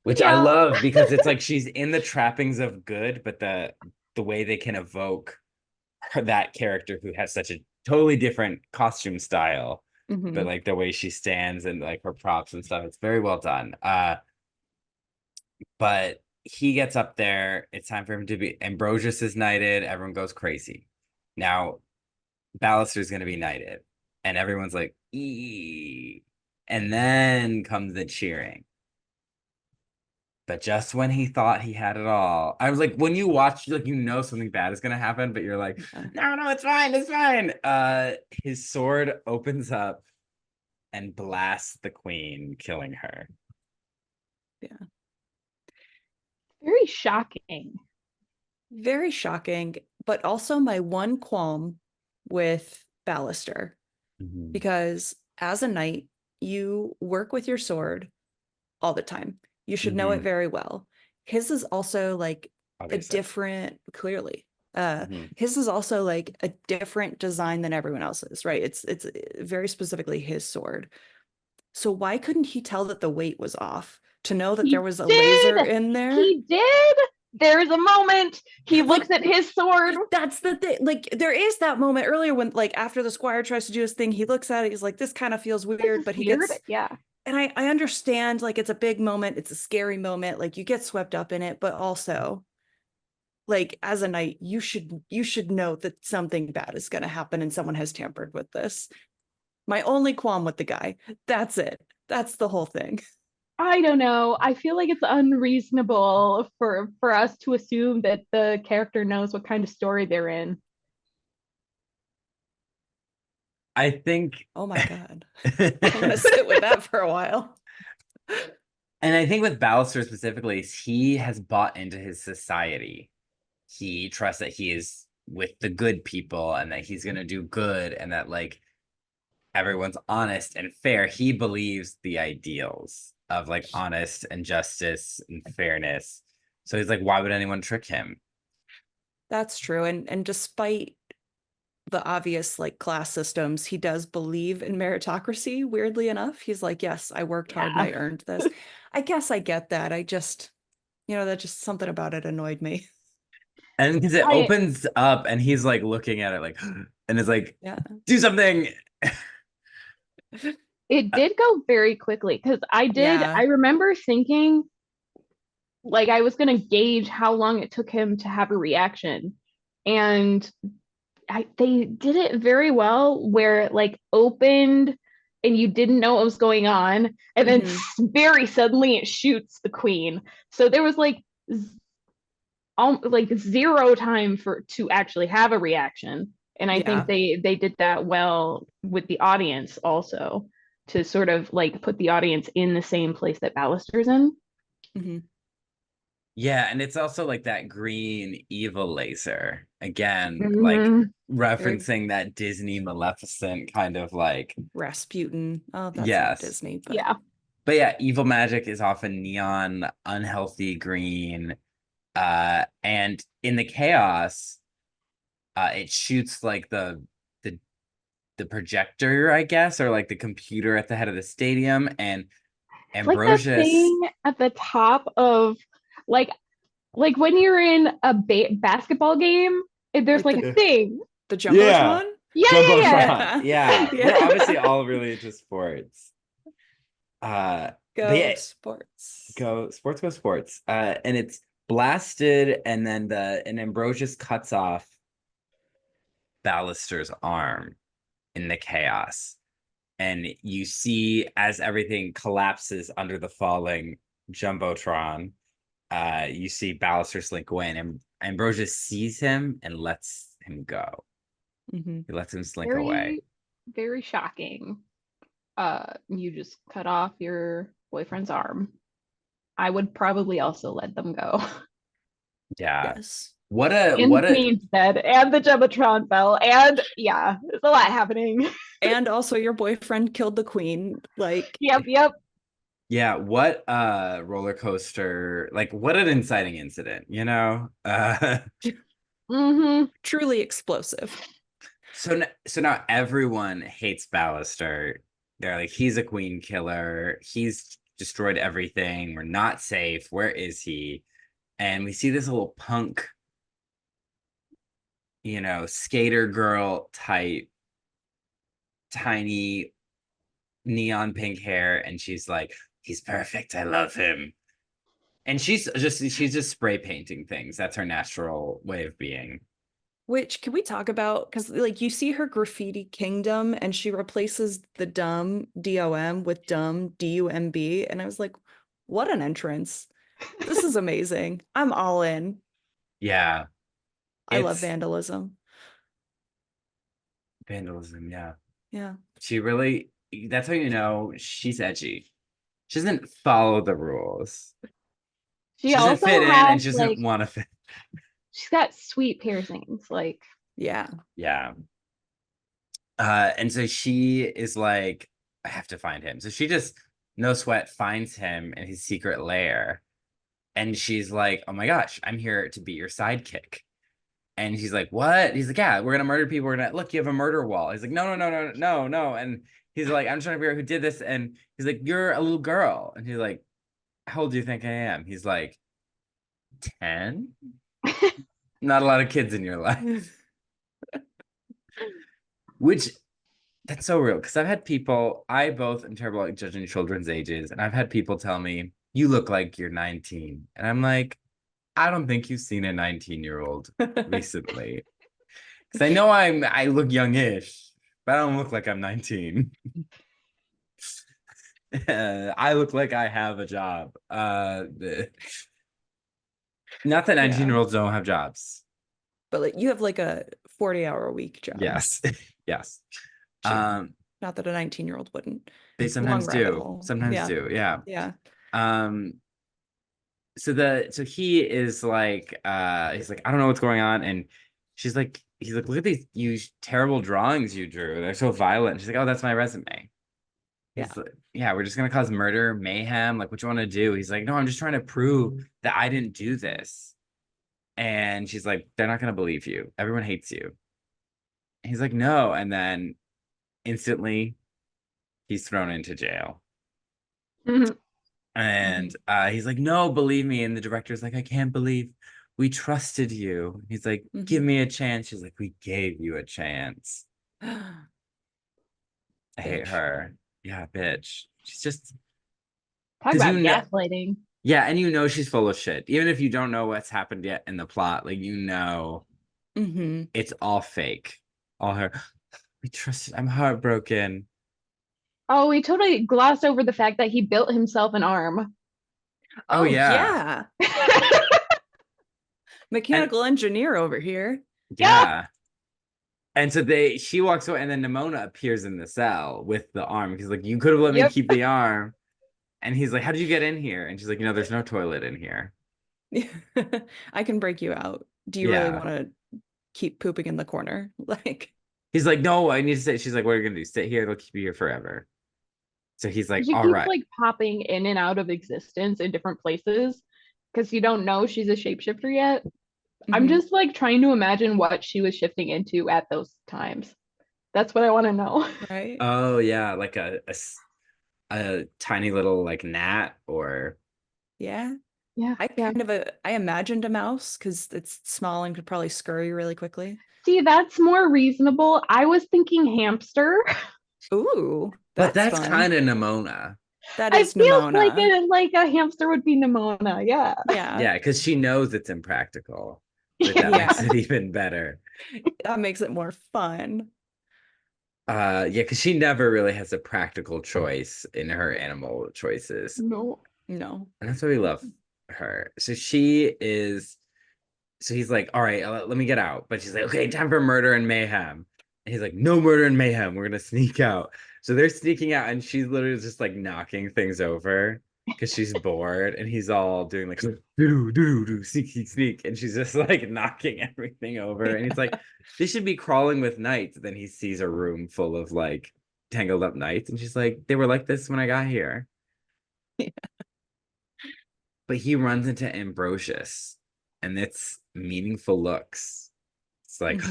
which I Yeah. love because it's like she's in the trappings of good, but the way they can evoke that character who has such a totally different costume style, Mm-hmm. but like the way she stands and like her props and stuff, it's very well done. But he gets up there, it's time for him to be Ambrosius is knighted, everyone goes crazy. Now Ballister's gonna be knighted, and everyone's like, eee. And then comes the cheering. But just when he thought he had it all, I was like, when you watch, like, something bad is gonna happen, but you're like, no, it's fine, it's fine. His sword opens up and blasts the queen, killing her. Yeah. Very shocking. Very shocking, but also my one qualm with Ballister, Mhm. because as a knight, you work with your sword all the time. You should know it very well. His is also like Obviously. clearly. Mhm. His is also like a different design than everyone else's, right? It's very specifically his sword. So why couldn't he tell that the weight was off? To know that there He was a laser did. in there? He did. there's a moment he looks at his sword. That's the thing. Like, there is that moment earlier when, like, after the squire tries to do his thing, he looks at it, he's like, this kind of feels weird, but he Weird? gets, Yeah. and I understand, like, it's a big moment, it's a scary moment, like, you get swept up in it, but also, like, as a knight, you should know that something bad is going to happen and someone has tampered with this. My only qualm with the guy, that's it. That's the whole thing. I don't know. I feel like it's unreasonable for us to assume that the character knows what kind of story they're in. I think Oh my God. I'm going to sit with that for a while. And I think with Ballister specifically, he has bought into his society. He trusts that he is with the good people and that he's going to do good and that, like, everyone's honest and fair. He believes the ideals of, like, honest and justice and fairness. So he's like, why would anyone trick him? That's true. And despite the obvious, like, class systems, he does believe in meritocracy, weirdly enough. He's like, yes, I worked hard and I earned this. I guess I get that. I just, that just something about it annoyed me. And because it opens up and he's like looking at it like, and it's like, Yeah, do something. It did go very quickly because I remember thinking like I was going to gauge how long it took him to have a reaction. And they did it very well where it like opened and you didn't know what was going on. And then very suddenly it shoots the queen. So there was like zero time to actually have a reaction. And I think they did that well with the audience also, to sort of like put the audience in the same place that Ballister's in. Yeah, and it's also like that green evil laser again, like referencing that Disney Maleficent kind of like Rasputin. Oh, that's not Disney, but but yeah, evil magic is often neon, unhealthy green, and in the chaos, it shoots like the projector, I guess, or like the computer at the head of the stadium, and Ambrosius, like the thing at the top of like when you're in a basketball game, there's like a thing. The Jumbotron? Yeah. We're obviously all really into sports. Go sports. Go sports. And it's blasted, and then Ambrosius cuts off Ballister's arm in the chaos. And you see as everything collapses under the falling Jumbotron, you see Ballister slink away, and Ambrosius sees him and lets him go. He lets him slink away. Very shocking. You just cut off your boyfriend's arm. I would probably also let them go. Yeah. Yes. What Queen's dead, and the Jumbotron fell, and there's a lot happening. And also your boyfriend killed the queen. Like, yep. Yeah, what roller coaster, like what an inciting incident, Truly explosive. So now everyone hates Ballister. They're like, he's a queen killer. He's destroyed everything. We're not safe. Where is he? And we see this little punk, skater girl type, tiny neon pink hair. And she's like, he's perfect. I love him. And she's just spray painting things. That's her natural way of being. Which, can we talk about? Because, like, you see her graffiti kingdom and she replaces the dumb DOM with dumb DUMB. And I was like, what an entrance. This is amazing. I'm all in. Yeah. I love vandalism. Vandalism, yeah. Yeah. She really, that's how you know she's edgy. She doesn't follow the rules. She doesn't fit in, and she doesn't want to fit. She's got sweet piercings, yeah. And so she is like, I have to find him. So she just no sweat finds him in his secret lair, and she's like, oh my gosh, I'm here to be your sidekick. And he's like, what? He's like, yeah, we're gonna murder people. We're gonna look, you have a murder wall. He's like, no. And he's like, I'm trying to figure out who did this. And he's like, you're a little girl. And he's like, how old do you think I am? He's like, 10. Not a lot of kids in your life. Which, that's so real, because I've had people, I both am terrible at judging children's ages, and I've had people tell me, you look like you're 19. And I'm like, I don't think you've seen a 19-year-old recently. Because I know I look youngish, but I don't look like I'm 19. I look like I have a job. Not that 19-year-olds don't have jobs. But like you have like a 40-hour-a-week job. Yes. Yes. Not that a 19-year-old wouldn't. They sometimes do. Sometimes do. Yeah. Yeah. So he is like he's like, I don't know what's going on. And he's like, look at these terrible drawings you drew. They're so violent. She's like, oh, that's my resume. Yeah. He's like, yeah, we're just gonna cause murder, mayhem. Like, what you want to do? He's like, no, I'm just trying to prove that I didn't do this. And she's like, they're not gonna believe you. Everyone hates you. And he's like, no. And then instantly he's thrown into jail. And he's like, no, believe me. And the director's like, I can't believe we trusted you. He's like, give me a chance. She's like, we gave you a chance. I hate her. Yeah, bitch. She's just Talk about gaslighting. Yeah, and you know she's full of shit. Even if you don't know what's happened yet in the plot, like, you know it's all fake. All her. We trusted. I'm heartbroken. Oh, we totally glossed over the fact that he built himself an arm. Oh yeah. Mechanical engineer over here. Yeah. And so she walks away, and then Nimona appears in the cell with the arm, because like, you could have let me keep the arm. And he's like, how did you get in here? And she's like, there's no toilet in here. I can break you out. Do you really want to keep pooping in the corner? Like, he's like, no, I need to sit. She's like, what are you gonna do? Sit here? They'll keep you here forever. So he's like, all right. Like popping in and out of existence in different places because you don't know she's a shapeshifter yet. I'm just like trying to imagine what she was shifting into at those times. That's what I want to know. Right. Oh yeah, like a tiny little like gnat, or yeah. I imagined a mouse because it's small and could probably scurry really quickly. See, that's more reasonable. I was thinking hamster. Ooh, but that's kind of Nimona. That is Nimona. I feel like a hamster would be Nimona. Yeah. Yeah, because she knows it's impractical. But that makes it even better. That makes it more fun. Yeah, because she never really has a practical choice in her animal choices. No. And that's why we love her. So he's like, all right, let me get out. But she's like, okay, time for murder and mayhem. And he's like, no murder and mayhem. We're gonna sneak out. So they're sneaking out, and she's literally just like knocking things over because she's bored, and he's all doing like do sneak, and she's just like knocking everything over. And he's like, they should be crawling with knights. Then he sees a room full of like tangled up knights, and she's like, they were like this when I got here. But he runs into Ambrosius, and it's meaningful looks. It's like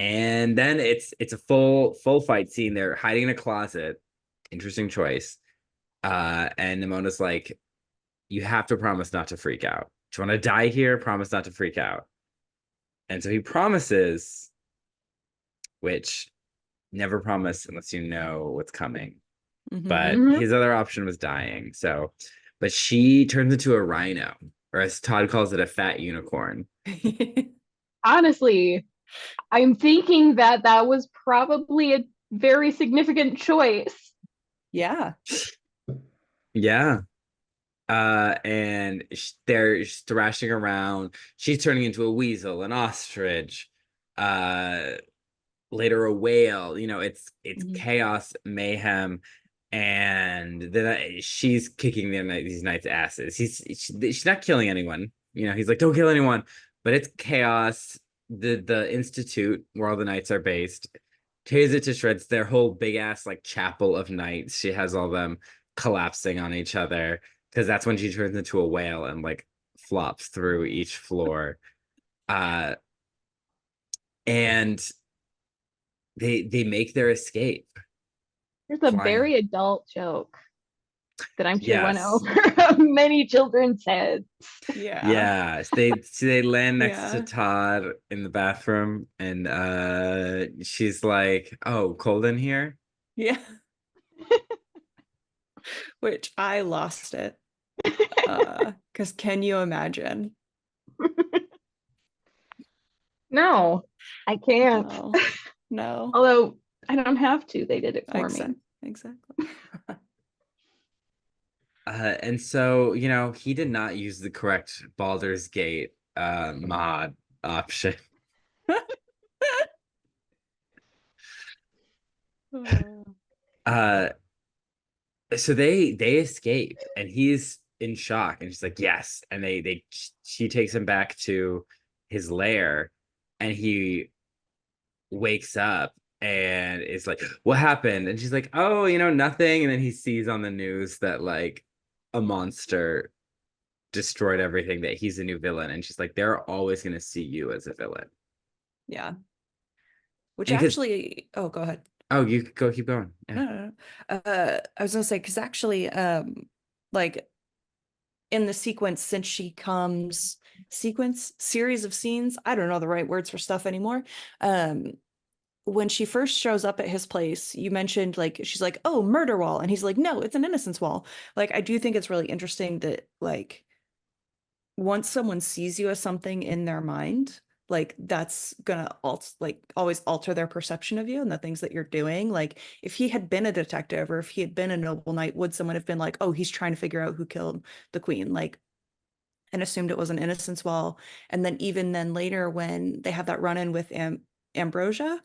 and then it's a full fight scene. They're hiding in a closet. Interesting choice. And Nimona's like, you have to promise not to freak out. Do you want to die here? Promise not to freak out. And so he promises, which never promise unless you know what's coming. But his other option was dying. So, but she turns into a rhino, or as Todd calls it, a fat unicorn. Honestly, I'm thinking that was probably a very significant choice. Yeah. Yeah. And they're thrashing around. She's turning into a weasel, an ostrich, later a whale. It's chaos, mayhem, and then she's kicking these knights' asses. She's not killing anyone. He's like, don't kill anyone, but it's chaos. The institute where all the knights are based tears it to shreds. Their whole big ass like chapel of knights. She has all them collapsing on each other, because that's when she turns into a whale and like flops through each floor. And they make their escape. There's a very adult joke. that I'm sure went Yes. over many children's heads. Yeah, they land next to Yeah. Todd in the bathroom, and she's like, "Oh, cold in here." Yeah. Which I lost it. Because can you imagine? No, I can't. No. No. Although I don't have to. They did it for me. Exactly. And so, he did not use the correct Baldur's Gate mod option. Oh. Uh, so they escape, and he's in shock, and she's like, "Yes," and she takes him back to his lair, and he wakes up and is like, "What happened?" And she's like, "Oh, nothing." And then he sees on the news that like a monster destroyed everything, that he's a new villain, and she's like, "They're always going to see you as a villain." Yeah. Which And actually, oh, go ahead. oh, you go, keep going. Yeah. No. I was gonna say, because actually, like in the sequence, since she comes series of scenes, I don't know the right words for stuff anymore. When she first shows up at his place, you mentioned like she's like, "Oh, murder wall," and he's like, "No, it's an innocence wall." Like, I do think it's really interesting that like once someone sees you as something in their mind, like that's gonna always alter their perception of you and the things that you're doing. Like if he had been a detective or if he had been a noble knight, would someone have been like, "Oh, he's trying to figure out who killed the queen," like, and assumed it was an innocence wall? And then even then later when they have that run-in with Ambrosia,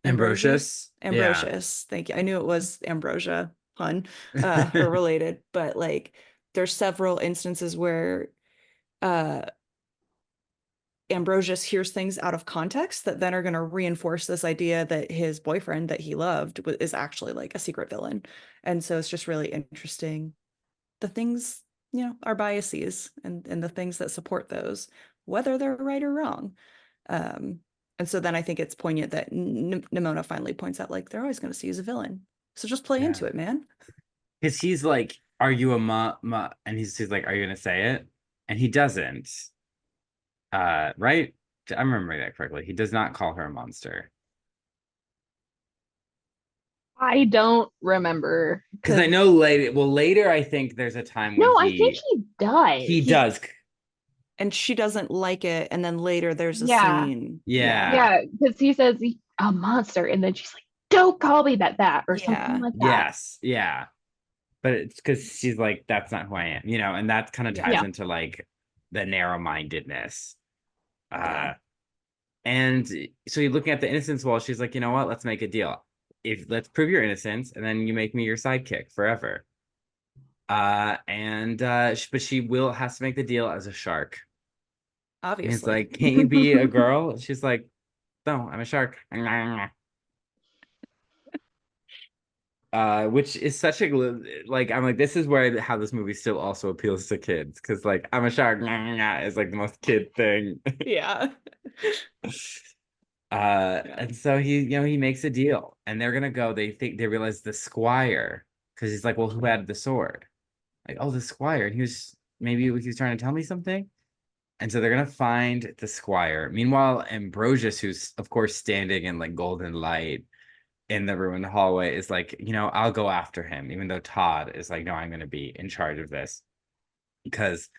Ambrosius. Yeah. Ambrosius, thank you. I knew it was Ambrosia pun, or related, but like there's several instances where uh Ambrosius hears things out of context that then are going to reinforce this idea that his boyfriend that he loved is actually like a secret villain. And so it's just really interesting. The things, our biases and the things that support those, whether they're right or wrong. And so then I think it's poignant that Nimona finally points out, like, they're always going to see you as a villain. So just play into it, man. Because he's like, "Are you a ma?" And he's like, "Are you gonna say it?" And he doesn't. Right? I'm remembering that correctly. He does not call her a monster. I don't remember Because I know later I think there's a time when no, I think he does. he does. And she doesn't like it. And then later there's a Yeah. scene. Yeah, because he says a monster, and then she's like, "Don't call me that," or something like that. Yes, yeah. But it's because she's like, "That's not who I am," and that kind of ties into like the narrow-mindedness. And so you're looking at the innocence wall, she's like, "You know what? Let's make a deal. Let's prove your innocence, and then you make me your sidekick forever." But she has to make the deal as a shark. Obviously. And it's like, "Can't you be a girl?" She's like, "No, I'm a shark." Which is such a like, I'm like, this is where how this movie still also appeals to kids, because like, "I'm a shark" is like the most kid thing. Yeah. And so he makes a deal, and they're gonna go. They realize the squire, because he's like, "Well, who had the sword?" Like, "Oh, the squire," and maybe he was trying to tell me something. And so they're gonna find the squire. Meanwhile, Ambrosius, who's of course standing in like golden light in the ruined hallway, is like, "I'll go after him," even though Todd is like, "No, I'm gonna be in charge of this," because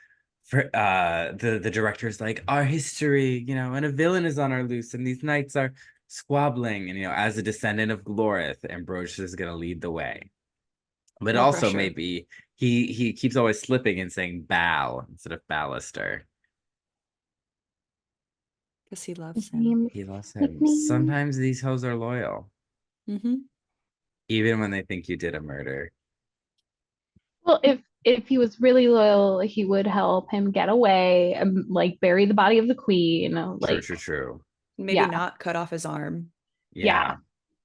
for the director is like, "Our history, and a villain is on our loose, and these knights are squabbling, and as a descendant of Glorith, Ambrosius is gonna lead the way." But No also pressure. maybe he keeps always slipping and saying "Bal" instead of "Ballister." Because he loves him. He loves him. Sometimes these hoes are loyal, even when they think you did a murder. Well, if he was really loyal, he would help him get away and like bury the body of the queen. True. Maybe not cut off his arm. Yeah.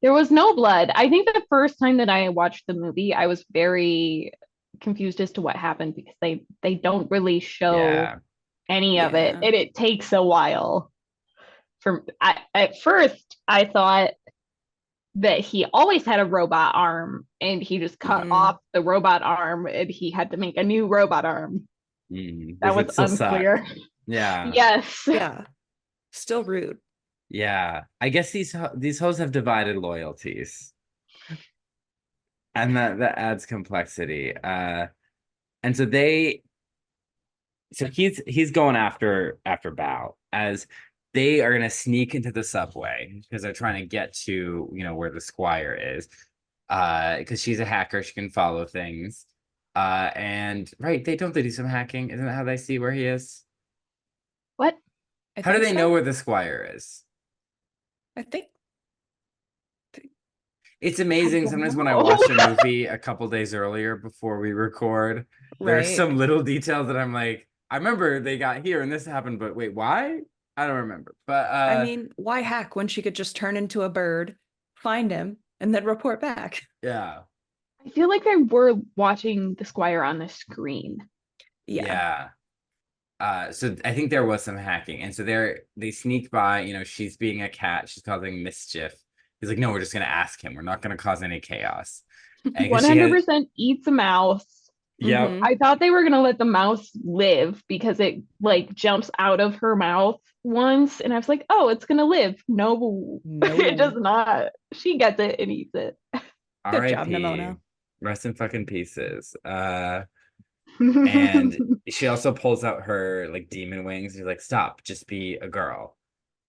There was no blood. I think the first time that I watched the movie, I was very confused as to what happened, because they don't really show any of it, and it takes a while. At first, I thought that he always had a robot arm and he just cut off the robot arm and he had to make a new robot arm. Which That was would still unclear. suck. Yeah. Yes. Yeah. Still rude. Yeah. I guess these hoes have divided loyalties. And that adds complexity. And so he's going after Bao as they are gonna sneak into the subway because they're trying to get to, where the squire is. Because she's a hacker, she can follow things. And right, they do some hacking. Isn't that how they see where he is? What? How do they know where the squire is? I think it's amazing sometimes when I watch a movie a couple days earlier before we record. There's some little details that I'm like, I remember they got here and this happened, but wait, why? I don't remember. But I mean, why hack when she could just turn into a bird, find him, and then report back? Yeah. I feel like they were watching the squire on the screen. Yeah. So I think there was some hacking. And so they sneak by, she's being a cat, she's causing mischief. He's like, no, we're just gonna ask him. We're not gonna cause any chaos. 100% eats a mouse. Yeah. I thought they were gonna let the mouse live because it like jumps out of her mouth once, and I was like, oh, it's gonna live. No, it does not. She gets it and eats it. Good job, Nimona. Rest in fucking pieces. And she also pulls out her like demon wings. She's like, stop, just be a girl.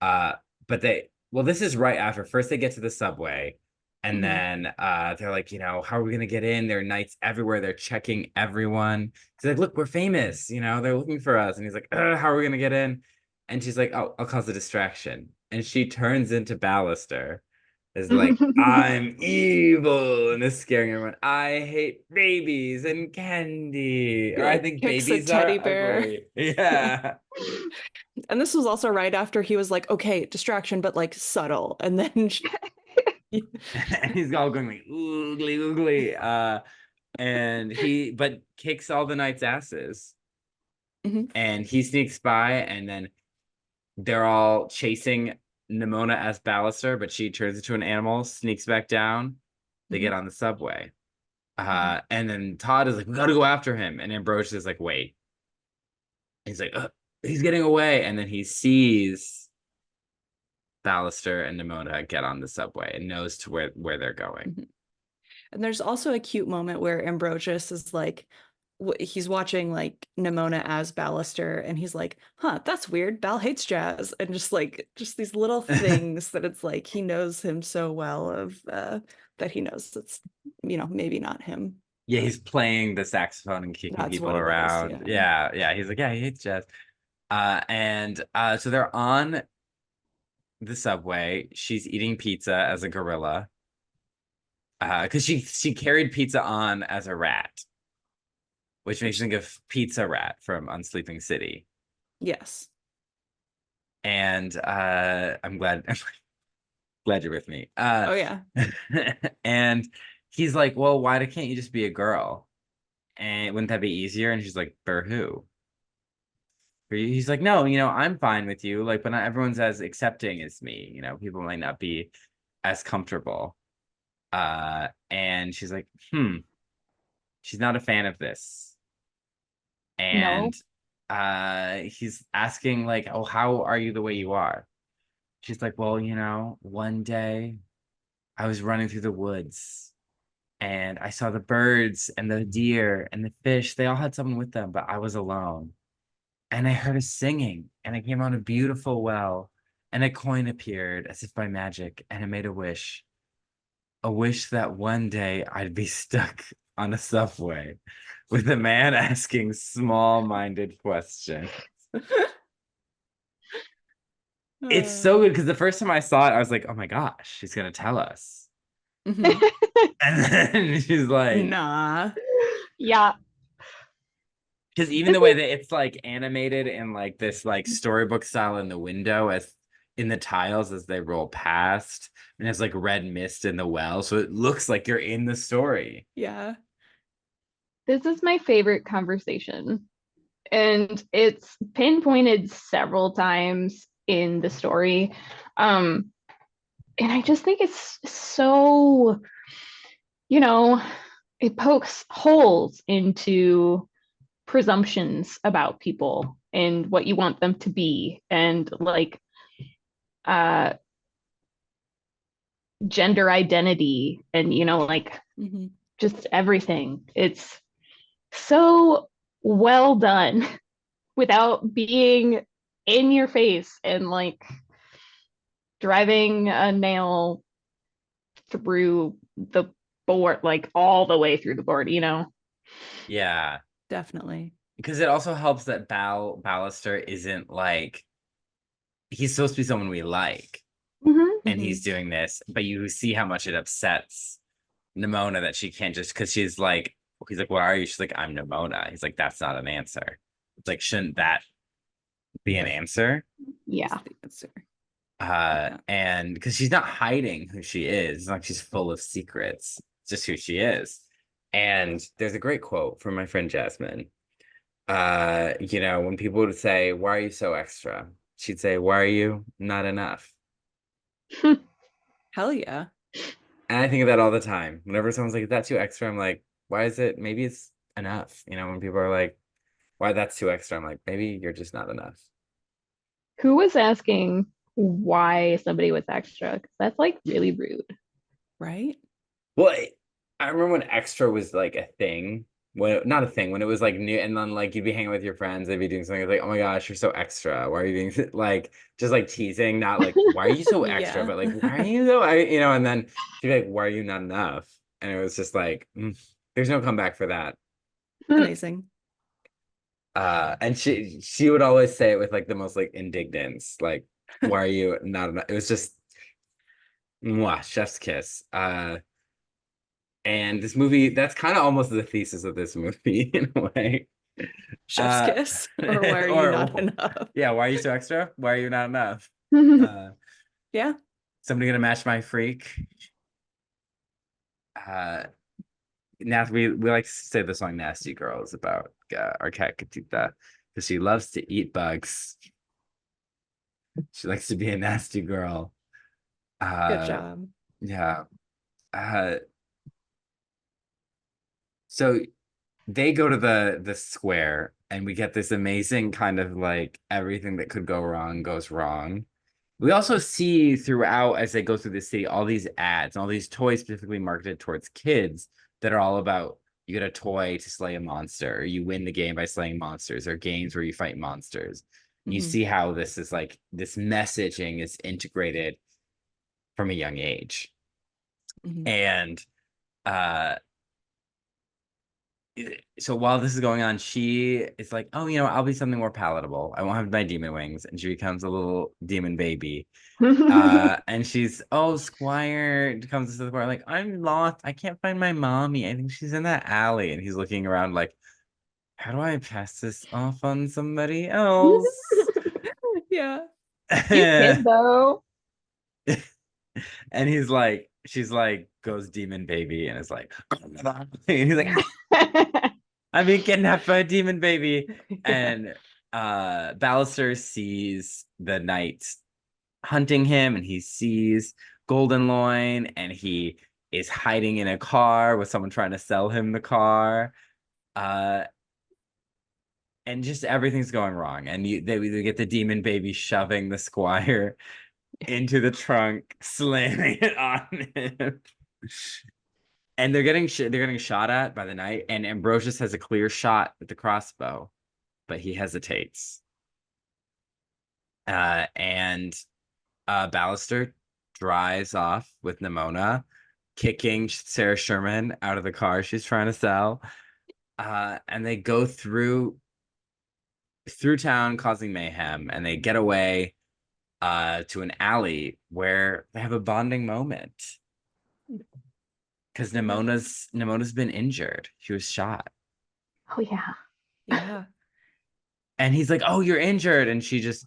But this is right after. First they get to the subway, and then they're like, how are we gonna get in? There are knights everywhere. They're checking everyone. He's like, look, we're famous. They're looking for us. And he's like, how are we gonna get in? And she's like, oh, I'll cause a distraction. And she turns into Ballister. Is like, I'm evil, and is scaring everyone. I hate babies and candy. Or I think babies are teddy bear. Ugly. Yeah. And this was also right after he was like, okay, distraction, but like subtle. And then and he's all going like oogly oogly. And but kicks all the knights' asses. And he sneaks by, and then they're all chasing Nimona as Ballister, but she turns into an animal, sneaks back down. They get on the subway. And then Todd is like, we gotta go after him. And Ambrosius is like, wait. He's like, he's getting away. And then he sees Ballister and Nimona get on the subway and knows to where they're going. And there's also a cute moment where Ambrosius is like, he's watching like Nimona as Ballister, and he's like, that's weird, Bal hates jazz. And just these little things that it's like he knows him so well of that he knows it's maybe not him. Yeah, he's playing the saxophone and kicking people around. Yeah, he's like, yeah, he hates jazz. And so they're on the subway. She's eating pizza as a gorilla because she carried pizza on as a rat, which makes me think of Pizza Rat from Unsleeping City. Yes. And I'm glad you're with me. Oh yeah. And he's like, well, why can't you just be a girl? And wouldn't that be easier? And she's like, for who? He's like, no, I'm fine with you. Like, but not everyone's as accepting as me. People might not be as comfortable. And she's like, she's not a fan of this. And he's asking like, oh, how are you the way you are? She's like, well, one day I was running through the woods and I saw the birds and the deer and the fish. They all had someone with them, but I was alone. And I heard a singing, and I came on a beautiful well, and a coin appeared as if by magic, and I made a wish that one day I'd be stuck on a subway with a man asking small-minded questions. It's so good because the first time I saw it, I was like, oh my gosh, she's gonna tell us. And then she's like, nah. Yeah. Because even the way that it's like animated in like this like storybook style in the window as in the tiles as they roll past, and it's like red mist in the well, so it looks like you're in the story. Yeah. This is my favorite conversation, and it's pinpointed several times in the story. And and I just think it's so, you know, it pokes holes into presumptions about people and what you want them to be, and like uh gender identity, and like just everything. It's so well done without being in your face and like driving a nail through the board, like all the way through the board. Yeah. Definitely. Because it also helps that Ballister isn't like, he's supposed to be someone we like, and he's doing this, but you see how much it upsets Nimona that she can't just, because he's like, what are you? She's like, I'm Nimona. He's like, that's not an answer. It's like, shouldn't that be an answer? Yeah. And because she's not hiding who she is, it's not like she's full of secrets. It's just who she is. And there's a great quote from my friend Jasmine. When people would say, why are you so extra? She'd say, why are you not enough? Hell yeah. And I think of that all the time. Whenever someone's like, is that too extra? I'm like, why is it? Maybe it's enough. When people are like, why that's too extra? I'm like, maybe you're just not enough. Who was asking why somebody was extra? Because that's like really rude. Right? Well, I remember when extra was like a thing. Not a thing, when it was like new, and then like you'd be hanging with your friends, they'd be doing something like, oh my gosh, you're so extra. Why are you being like, just like teasing, not like, why are you so extra, but like, why are you so, and then she'd be like, why are you not enough? And it was just like, there's no comeback for that. Amazing. And she would always say it with like the most like indignance, like, why are you not enough? It was just, mwah, chef's kiss. And this movie, that's kind of almost the thesis of this movie in a way. Chef's kiss. Or why are you not enough? Yeah, why are you so extra? Why are you not enough? Yeah. Somebody gonna match my freak? Now we like to say the song Nasty Girls about our cat Katita, because she loves to eat bugs. She likes to be a nasty girl. Good job. Yeah. So they go to the square, and we get this amazing kind of like everything that could go wrong goes wrong. We also see throughout, as they go through the city, all these ads, all these toys specifically marketed towards kids that are all about, you get a toy to slay a monster, or you win the game by slaying monsters, or games where you fight monsters. You see how this is like, this messaging is integrated from a young age. And so while this is going on, she is like, oh, I'll be something more palatable. I won't have my demon wings. And she becomes a little demon baby. And she's, Squire comes to the bar like, I'm lost. I can't find my mommy. I think she's in that alley. And he's looking around like, how do I pass this off on somebody else? Yeah. Cute kid though. And she's like, goes demon baby, and is like, and he's like, I'm being kidnapped by a demon baby. And Ballister sees the knight hunting him, and he sees Goldenloin, and he is hiding in a car with someone trying to sell him the car. And just everything's going wrong. And they get the demon baby shoving the Squire into the trunk, slamming it on him. And they're getting shot at by the knight, and Ambrosius has a clear shot with the crossbow, but he hesitates. And Ballister drives off with Nimona, kicking Sarah Sherman out of the car she's trying to sell. And they go through town causing mayhem, and they get away to an alley where they have a bonding moment. Because Nimona's been injured. She was shot. Oh yeah. Yeah. And he's like, oh, you're injured. And he just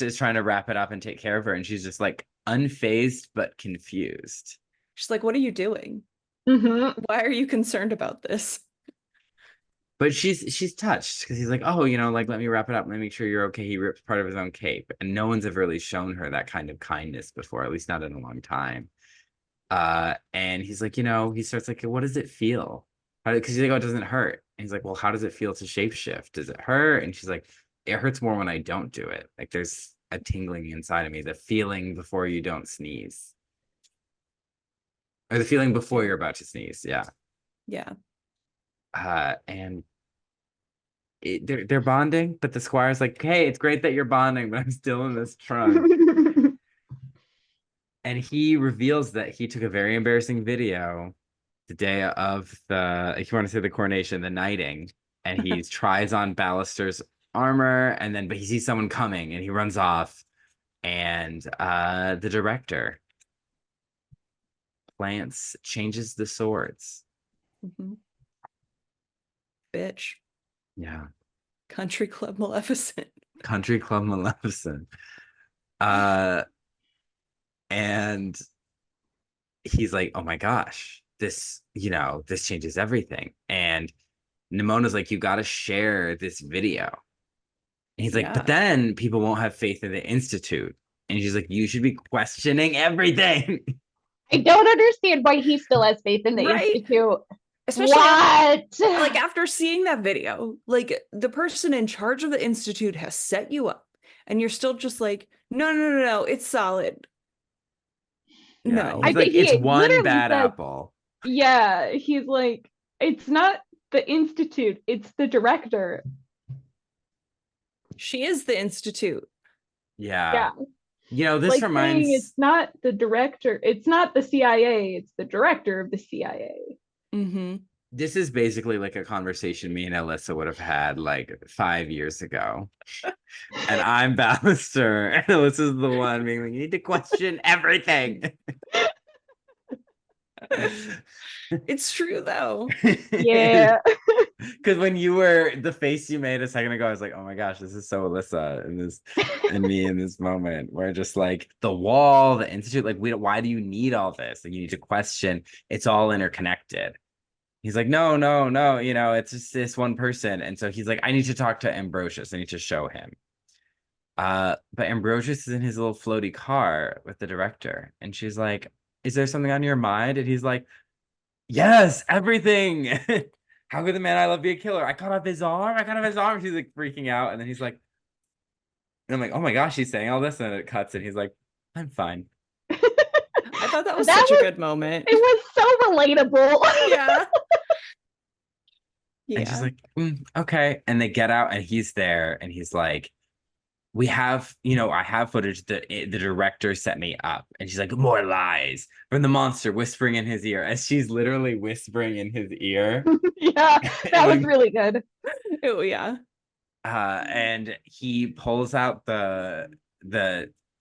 is trying to wrap it up and take care of her. And she's just like unfazed but confused. She's like, what are you doing? Why are you concerned about this? But she's touched because he's like, oh, you know, like let me wrap it up. Let me make sure you're okay. He rips part of his own cape, and no one's ever really shown her that kind of kindness before, at least not in a long time. And he's like, you know, he starts like, what does it feel? Because he's like, oh, it doesn't hurt. And he's like, well, how does it feel to shapeshift? Does it hurt? And she's like, it hurts more when I don't do it. Like there's a tingling inside of me, the feeling before you don't sneeze, or the feeling before you're about to sneeze. Yeah. Yeah. And they're bonding, but the squire's like, hey, it's great that you're bonding, but I'm still in this trunk. And he reveals that he took a very embarrassing video the day of if you want to say the coronation, the knighting, and he tries on Ballister's armor, and then but he sees someone coming and he runs off, and the director changes the swords. Mm-hmm. Bitch. Yeah. Country Club Maleficent. Country Club Maleficent. And he's like, oh my gosh, this changes everything. And Nimona's like, you got to share this video. And he's like, but then people won't have faith in the Institute. And she's like, you should be questioning everything. I don't understand why he still has faith in the Institute. Especially what? After seeing that video, like the person in charge of the Institute has set you up, and you're still just like, no, it's solid. Yeah, no, I think it's one bad says, apple. Yeah, he's like, it's not the Institute, it's the director. She is the Institute. Yeah. You know, this like reminds. It's not the director. It's not the CIA. It's the director of the CIA. Mm-hmm. This is basically like a conversation me and Alyssa would have had like 5 years ago. And I'm Ballister, and Alyssa's the one being like, you need to question everything. It's true though. Yeah. Because when you were the face you made a second ago, I was like, oh my gosh, this is so Alyssa and me in this moment. Where just like the wall, the Institute, like why do you need all this? Like you need to question. It's all interconnected. He's like, no, you know, it's just this one person. And so he's like, I need to talk to Ambrosius. I need to show him. But Ambrosius is in his little floaty car with the director. And she's like, is there something on your mind? And he's like, yes, everything. How could the man I love be a killer? I cut off his arm. She's like freaking out. And then he's like, and I'm like, oh my gosh, he's saying all this. And it cuts and he's like, I'm fine. I thought that was such a good moment. It was so relatable. Yeah. And she's like, okay. And they get out and he's there and he's like, we have, you know, I have footage that the director set me up. And she's like, more lies from the monster whispering in his ear, as she's literally whispering in his ear. Yeah, that was really good. Oh yeah. And he pulls out the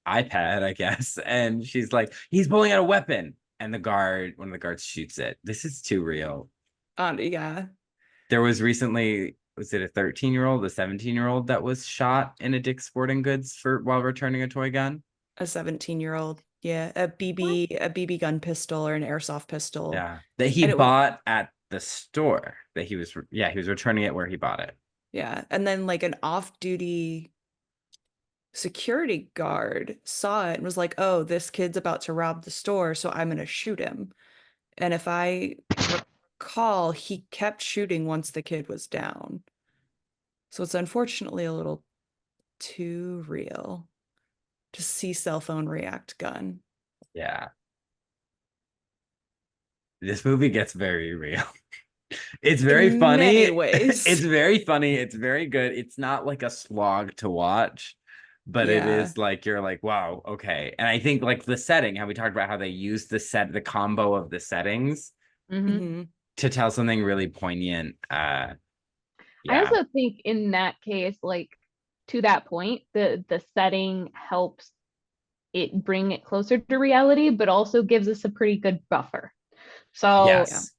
iPad, I guess, and she's like, he's pulling out a weapon. And one of the guards shoots it. This is too real. Yeah. There was recently, was it a 13-year-old, a 17-year-old that was shot in a Dick's Sporting Goods while returning a toy gun? A 17-year-old. Yeah. A BB gun pistol or an airsoft pistol. Yeah. That he bought at the store. That he was returning it where he bought it. Yeah. And then like an off-duty security guard saw it and was like, oh, this kid's about to rob the store, so I'm going to shoot him. And if I recall, he kept shooting once the kid was down. So it's unfortunately a little too real to see cell phone react gun. Yeah. This movie gets very real. It's very funny. Many ways. It's very funny. It's very good. It's not like a slog to watch, but it is like, you're like, wow, okay. And I think like the setting, how we talked about how they use the combo of the settings to tell something really poignant. I also think in that case, like to that point, the setting helps it bring it closer to reality, but also gives us a pretty good buffer. So yes.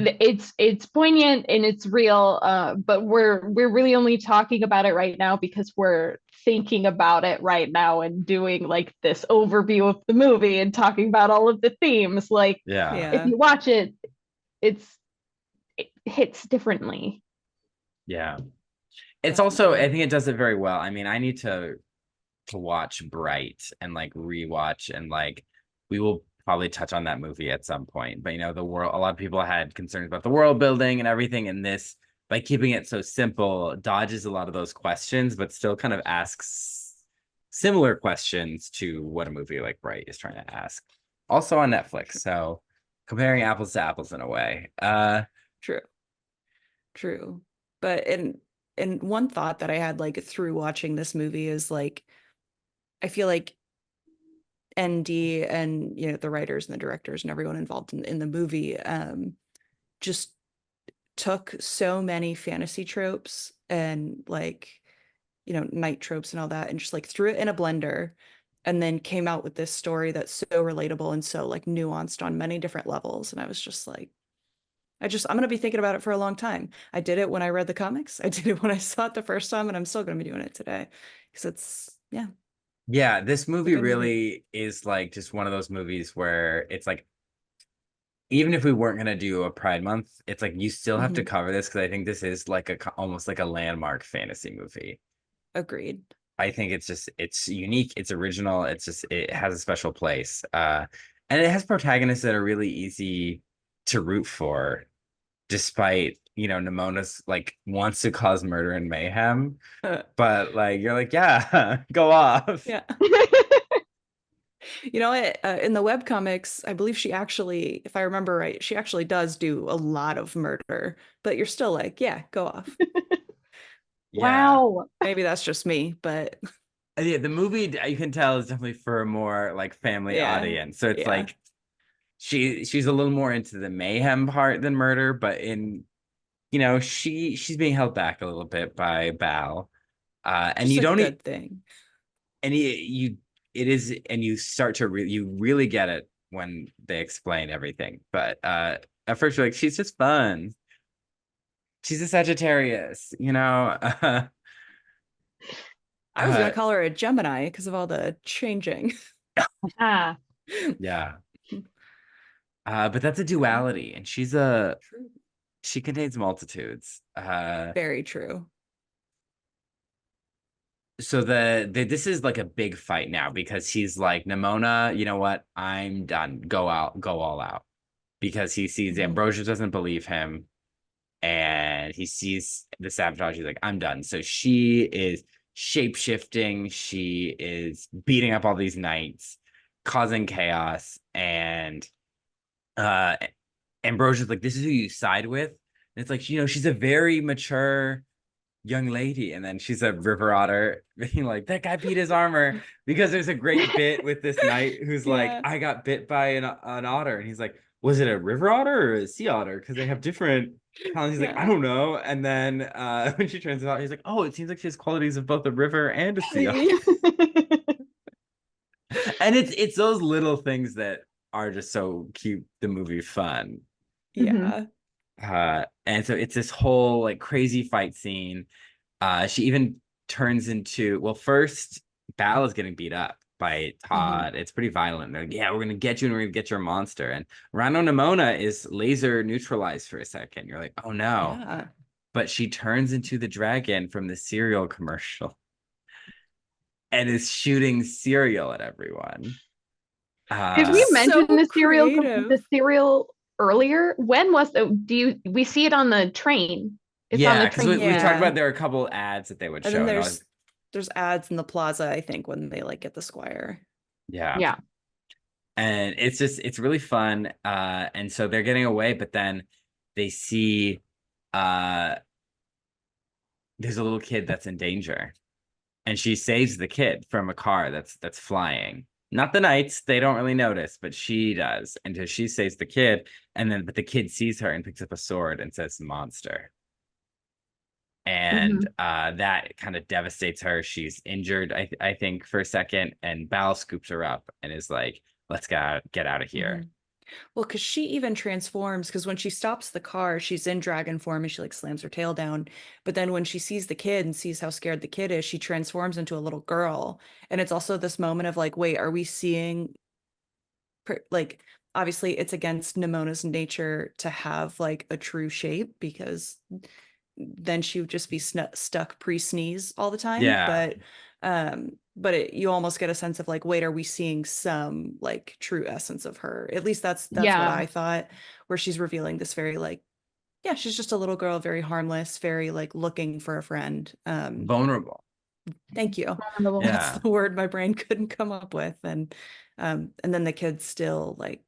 It's poignant and it's real, but we're really only talking about it right now because we're thinking about it right now and doing like this overview of the movie and talking about all of the themes. Like, if you watch it, it's hits differently. Yeah. It's also, I think it does it very well. I mean, I need to watch Bright and like rewatch, and like we will probably touch on that movie at some point. But the world, a lot of people had concerns about the world building and everything, and this, by keeping it so simple, dodges a lot of those questions, but still kind of asks similar questions to what a movie like Bright is trying to ask. Also on Netflix, so comparing apples to apples in a way. True. But in one thought that I had like through watching this movie is like, I feel like ND and the writers and the directors and everyone involved in the movie just took so many fantasy tropes and like night tropes and all that, and just like threw it in a blender and then came out with this story that's so relatable and so like nuanced on many different levels. And I was just like, I'm going to be thinking about it for a long time. I did it when I read the comics. I did it when I saw it the first time, and I'm still going to be doing it today because it's Yeah, this movie good movie. really is like just one of those movies where it's like, even if we weren't going to do a Pride Month, it's like you still have to cover this, because I think this is like almost like a landmark fantasy movie. Agreed. I think it's unique, it's original, it has a special place. And it has protagonists that are really easy to root for, despite, Nimona's like wants to cause murder and mayhem, but like you're like, yeah, go off. Yeah. You know what? In the webcomics, I believe she actually, if I remember right, she actually does do a lot of murder, but you're still like, yeah, go off. Yeah. Wow. Maybe that's just me, but Yeah, the movie, you can tell, is definitely for a more like family audience. So it's like she's a little more into the mayhem part than murder, but she's being held back a little bit by Bal. And just you a don't good thing. and you start to you really get it when they explain everything. But at first you're like, she's just fun. She's a Sagittarius, I was gonna call her a Gemini because of all the changing. Ah. Yeah. But that's a duality, and she contains multitudes. Very true. So this is like a big fight now, because he's like, Nimona, you know what? I'm done. Go all out. Because he sees Ambrosia doesn't believe him, and he sees the sabotage. He's like, I'm done. So she is shape-shifting. She is beating up all these knights, causing chaos, and Ambrosia's like, this is who you side with. And it's like, she's a very mature young lady, and then she's a river otter being like, that guy beat his armor, because there's a great bit with this knight who's like, I got bit by an otter, and he's like, was it a river otter or a sea otter, because they have different talents. He's like, I don't know. And then when she turns it out, he's like, oh, it seems like she has qualities of both a river and a sea otter. And it's those little things that are just so keep the movie fun. Yeah. And so it's this whole like crazy fight scene. She even turns into, well, first Bal is getting beat up by Todd. It's pretty violent. They're like, yeah, we're gonna get you, and we're gonna get your monster. And Rhino Nimona is laser neutralized for a second. You're like, oh no. Yeah. But she turns into the dragon from the cereal commercial and is shooting cereal at everyone. Did we mention So the cereal earlier? When was we see it on the train? It's on the train. We talked about there are a couple ads that they would show. And then there's ads in the plaza, I think, when they like get the squire. Yeah. And it's really fun. And so they're getting away, but then they see there's a little kid that's in danger, and she saves the kid from a car that's flying. Not the knights, they don't really notice, but she does. And she saves the kid, but the kid sees her and picks up a sword and says monster. And that kind of devastates her. She's injured, I think, for a second, and Bal scoops her up and is like, let's get out of here. Well, because she even transforms, because when she stops the car, she's in dragon form and she like slams her tail down. But then when she sees the kid and sees how scared the kid is, she transforms into a little girl. And it's also this moment of like, wait, are we seeing like obviously it's against Nimona's nature to have like a true shape, because then she would just be stuck pre-sneeze all the time. Yeah. But you almost get a sense of like, wait, are we seeing some like true essence of her? At least that's what Yeah. I thought, where she's revealing this very like, yeah, she's just a little girl, very harmless, very like looking for a friend. Vulnerable. Thank you. Vulnerable. That's Yeah. the word my brain couldn't come up with. And then the kid still like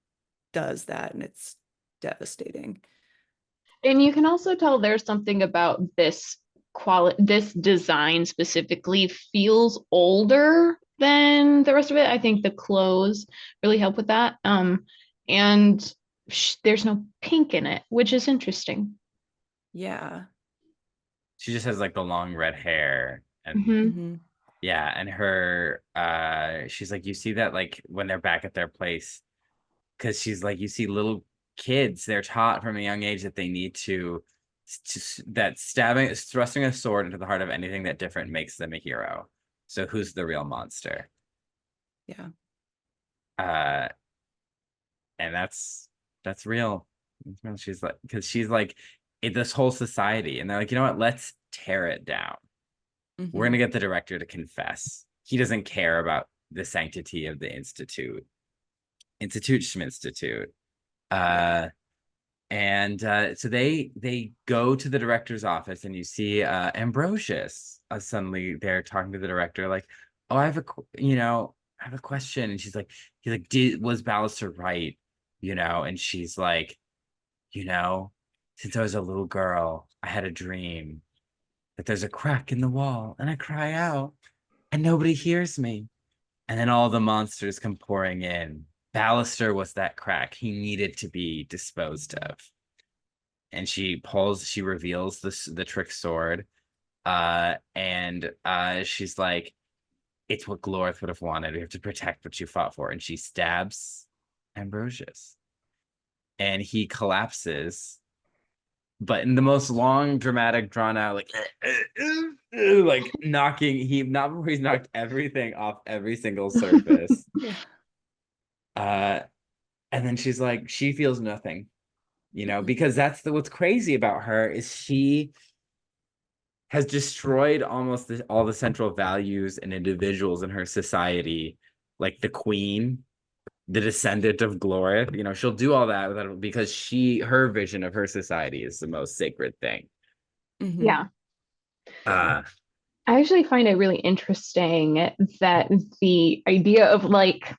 does that, and it's devastating. And you can also tell there's something about this this design specifically feels older than the rest of it. I think the clothes really help with that. And there's no pink in it, which is interesting. Yeah. She just has like the long red hair and Mm-hmm. yeah, and her she's like, you see that like when they're back at their place, because she's like, you see little kids, they're taught from a young age that they need to that thrusting a sword into the heart of anything that different makes them a hero. So who's the real monster? Yeah. Uh and that's real. She's like, because she's like this whole society, and they're like, you know what, let's tear it down. We're Mm-hmm. gonna get the director to confess. He doesn't care about the sanctity of the institute. Institute Schminstitute. Yeah. And so they go to the director's office, and you see Ambrosius suddenly there talking to the director, like, oh, I have a question. And he's like, was Ballister right? And she's like, since I was a little girl, I had a dream that there's a crack in the wall, and I cry out, and nobody hears me. And then all the monsters come pouring in. Ballister was that crack. He needed to be disposed of. And she reveals the trick sword. And she's like, it's what Glorith would have wanted. We have to protect what you fought for. And she stabs Ambrosius. And he collapses, but in the most long, dramatic, drawn out, like knocking, not before he's knocked everything off every single surface. Yeah. And then she's like, she feels nothing, because that's what's crazy about her is she has destroyed almost all the central values and individuals in her society, like the queen, the descendant of Glorith. She'll do all that because her vision of her society is the most sacred thing. Mm-hmm. Yeah. Uh, I actually find it really interesting that the idea of like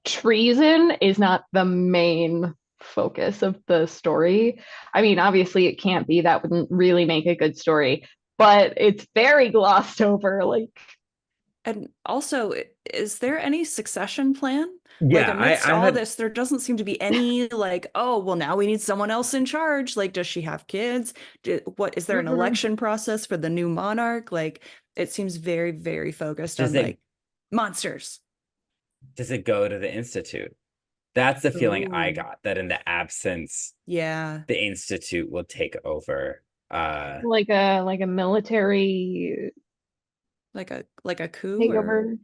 treason is not the main focus of the story. I mean, obviously it can't be, that wouldn't really make a good story, but it's very glossed over. Like, And also, is there any succession plan? Like yeah, amidst I all had this, there doesn't seem to be any like, oh, well, now we need someone else in charge. Like, does she have kids? What is there an election process for the new monarch? Like, it seems very, very focused on like monsters. Does it go to the Institute? That's the feeling I Ooh. got, that in the absence, Yeah. the Institute will take over. like a military Like a coup or takeover.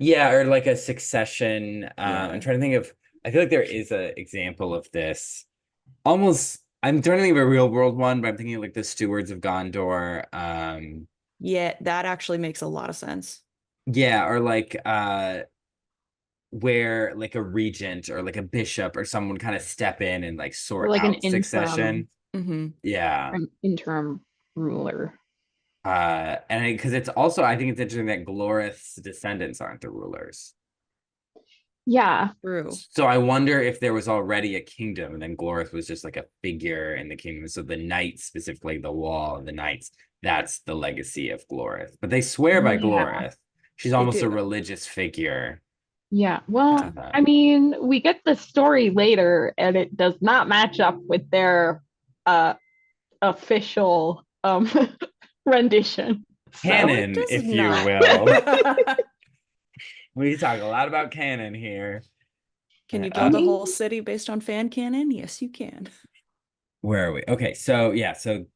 Yeah, or like a succession. yeah. I'm trying to think of, I feel like there is an example of this. Almost, I'm trying to think of a real world one, but I'm thinking of like the Stewards of Gondor. Yeah, that actually makes a lot of sense. Yeah, or like where like a regent or like a bishop or someone kind of step in and like Or sort like an out succession. Mm-hmm. Yeah. interim ruler. And because it's also, I think it's interesting that Glorith's descendants aren't the rulers. Yeah. True. So I wonder if there was already a kingdom and then Glorith was just like a figure in the kingdom. So the knights, specifically the wall and the knights, that's the legacy of Glorith. But they swear by Yeah. Glorith. She's They almost a do. religious figure. Yeah. Well, I mean, we get the story later and it does not match up with their official rendition. Canon, does if not. you will. We talk a lot about canon here. Can you build a whole city based on fan canon? Yes, you can. Where are we? Okay, so yeah, so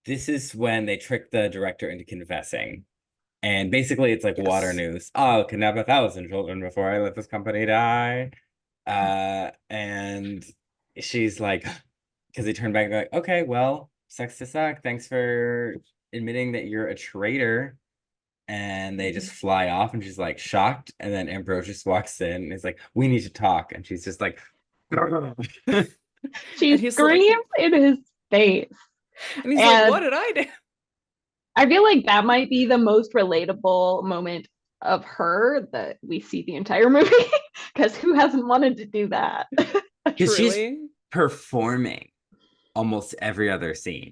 this is when they trick the director into confessing. And basically it's like water news. I'll kidnap 1,000 children before I let this company die. And she's like, because they turn back like, okay, well, sucks to suck. Thanks for admitting that you're a traitor. And they just fly off, and she's like shocked. And then Ambrosius walks in and is like, we need to talk. And she's just like, She And he's like- screams in his face. And he's like, what did I do? I feel like that might be the most relatable moment of her that we see the entire movie, because who hasn't wanted to do that? because she's Truly. performing almost every other scene.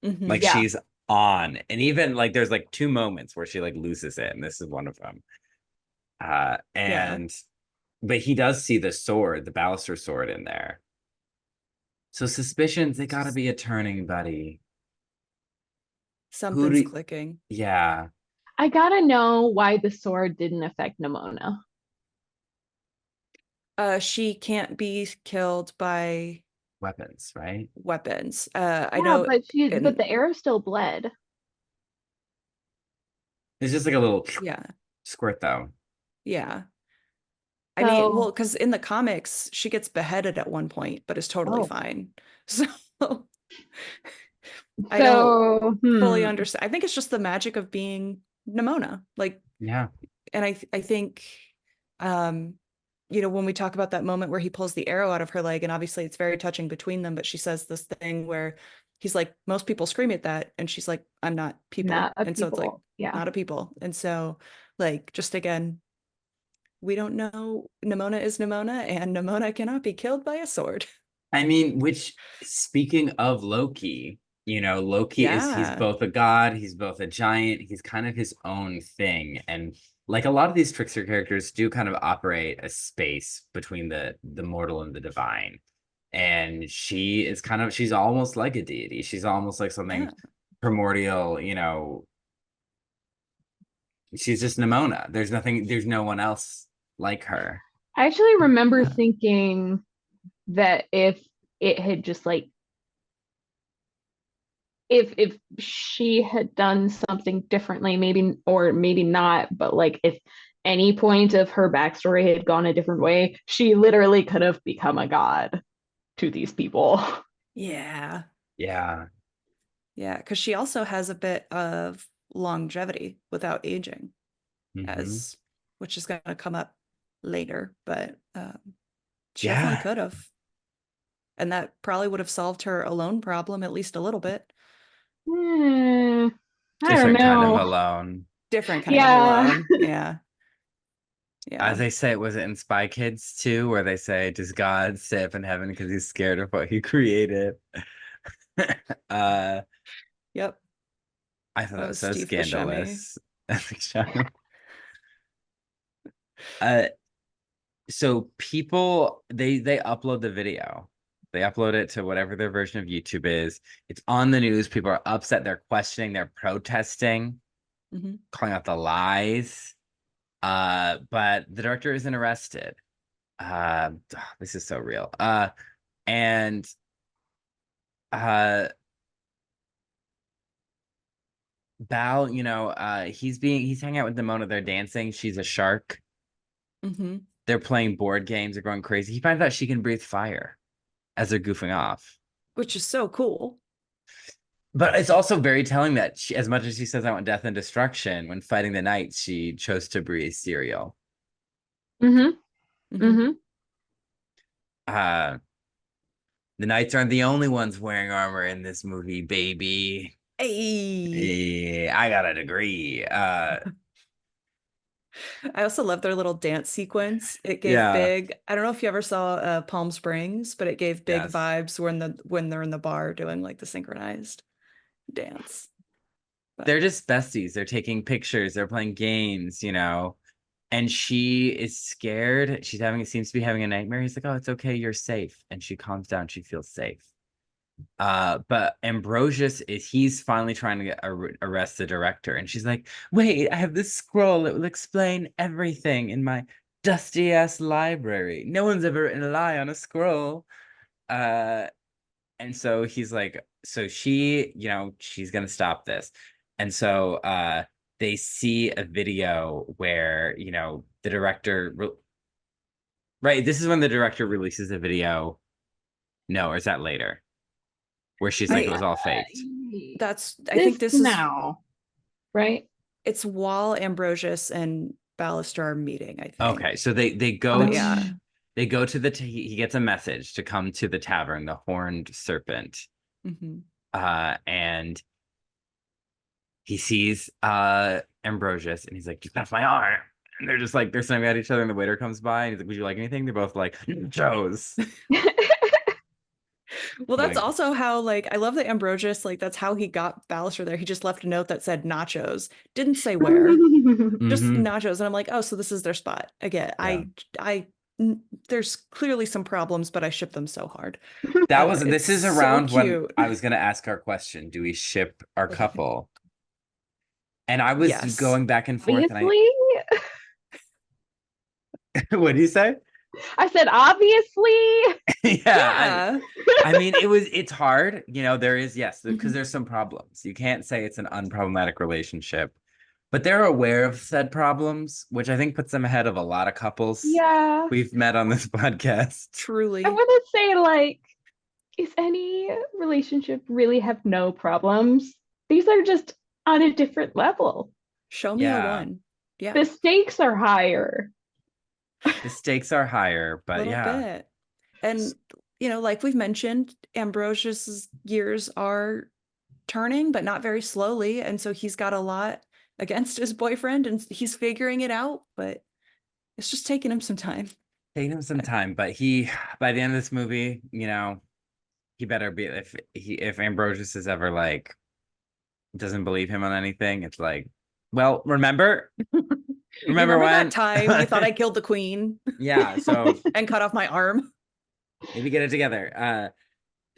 Mhm. Like Yeah. she's on, and even like there's like 2 moments where she like loses it, and this is one of them. But he does see the sword, the baluster sword in there. So suspicions, they gotta be a turning, buddy. Something's clicking. Yeah. I gotta know why the sword didn't affect Nimona. She can't be killed by Weapons, right? weapons. Yeah, I know, but the arrow still bled. It's just like a little yeah, squirt, though. yeah. I mean, So- well, because in the comics, she gets beheaded at one point, but is totally Oh. fine. So I don't fully understand. I think it's just the magic of being Nimona. Like, Yeah. and I think, you know, when we talk about that moment where he pulls the arrow out of her leg, and obviously it's very touching between them, but she says this thing where he's like, most people scream at that, and she's like, I'm not people. Not a And so it's like, people. Yeah. not a people. And so, like, just again, we don't know. Nimona is Nimona, and Nimona cannot be killed by a sword. I mean, which, speaking of Loki, you know, Loki is, he's Yeah. both a god, he's both a giant, he's kind of his own thing. And like a lot of these trickster characters do kind of operate a space between the mortal and the divine. And she is kind of, she's almost like a deity. She's almost like something Yeah. primordial, you know. She's just Nimona. There's no one else like her. I actually remember Yeah. thinking that if it had just like if she had done something differently, maybe or maybe not, but like if any point of her backstory had gone a different way, she literally could have become a god to these people. Yeah. Yeah. Yeah. Because she also has a bit of longevity without aging, Mhm. as which is going to come up later, but she Yeah. definitely could have. And that probably would have solved her alone problem at least a little bit. I don't Different kind of know. alone. Different kind Yeah. of alone. Yeah. Yeah. As they say, was it in Spy Kids too, where they say, does God stay up in heaven because he's scared of what he created? Yep. I thought that That was was so Steve Buscemi. scandalous. So people they upload the video. They upload it to whatever their version of YouTube is. It's on the news. People are upset. They're questioning. They're protesting, calling out the lies. But the director isn't arrested. This is so real. And Bal, you know, he's hanging out with Nimona. They're dancing. She's a shark. They're playing board games. They're going crazy. He finds out she can breathe fire as they're goofing off. Which is so cool. But it's also very telling that she, as much as she says, I want death and destruction, when fighting the knights, she chose to breathe cereal. The knights aren't the only ones wearing armor in this movie, baby. Hey. Yeah, I got a degree. I also love their little dance sequence. It gave Yeah. big. I don't know if you ever saw Palm Springs, but it gave big Yes. vibes when they're in the bar doing like the synchronized dance. But They're just besties. They're taking pictures. They're playing games, you know. And she is scared. Seems to be having a nightmare. He's like, oh, it's okay. You're safe. And she calms down. She feels safe. But Ambrosius he's finally trying to get arrest the director. And she's like, wait, I have this scroll. It will explain everything in my dusty ass library. No one's ever written a lie on a scroll. And so he's like, so she, you know, she's gonna stop this. And so they see a video where, you know, the director Right. This is when the director releases a video. No, or is that later? Where she's like, it was all faked. I think this is now, right? it's while Ambrosius and Ballister are meeting, I think. Okay, so they go But yeah. they go to he gets a message to come to the tavern, the Horned Serpent. Mhm. And he sees Ambrosius and he's like, that's my arm. And they're just like, they're staring at each other, and the waiter comes by and he's like, would you like anything? They're both like, Joe's. Well, that's Like, also how, like, I love that Ambrosius, like, that's how he got Ballister there. He just left a note that said nachos, didn't say where, just mhm. nachos. And I'm like, oh, so this is their spot. Again, Yeah. there's clearly some problems, but I ship them so hard. This is It's around so when cute. I was gonna ask our question, do we ship our couple? And I was Yes. going back and forth, and Obviously, what do you say? I said obviously. Yeah. Yeah. I mean, it's hard, there is, yes, because there's some problems. You can't say it's an unproblematic relationship, but they're aware of said problems, which I think puts them ahead of a lot of couples Yeah, we've met on this podcast. Truly. I wouldn't say like, is any relationship really have no problems? These are just on a different level. Show me a Yeah, one. Yeah. The stakes are higher. the stakes are higher, but Little yeah. bit. And, like we've mentioned, Ambrosius's years are turning, but not very slowly. And so he's got a lot against his boyfriend and he's figuring it out, but it's just taking him some time. Taking him some time, but by the end of this movie, he better be, if Ambrosius is ever like, doesn't believe him on anything, it's like, well, remember Remember when that time you thought I killed the queen? Yeah, so and cut off my arm? maybe get it together.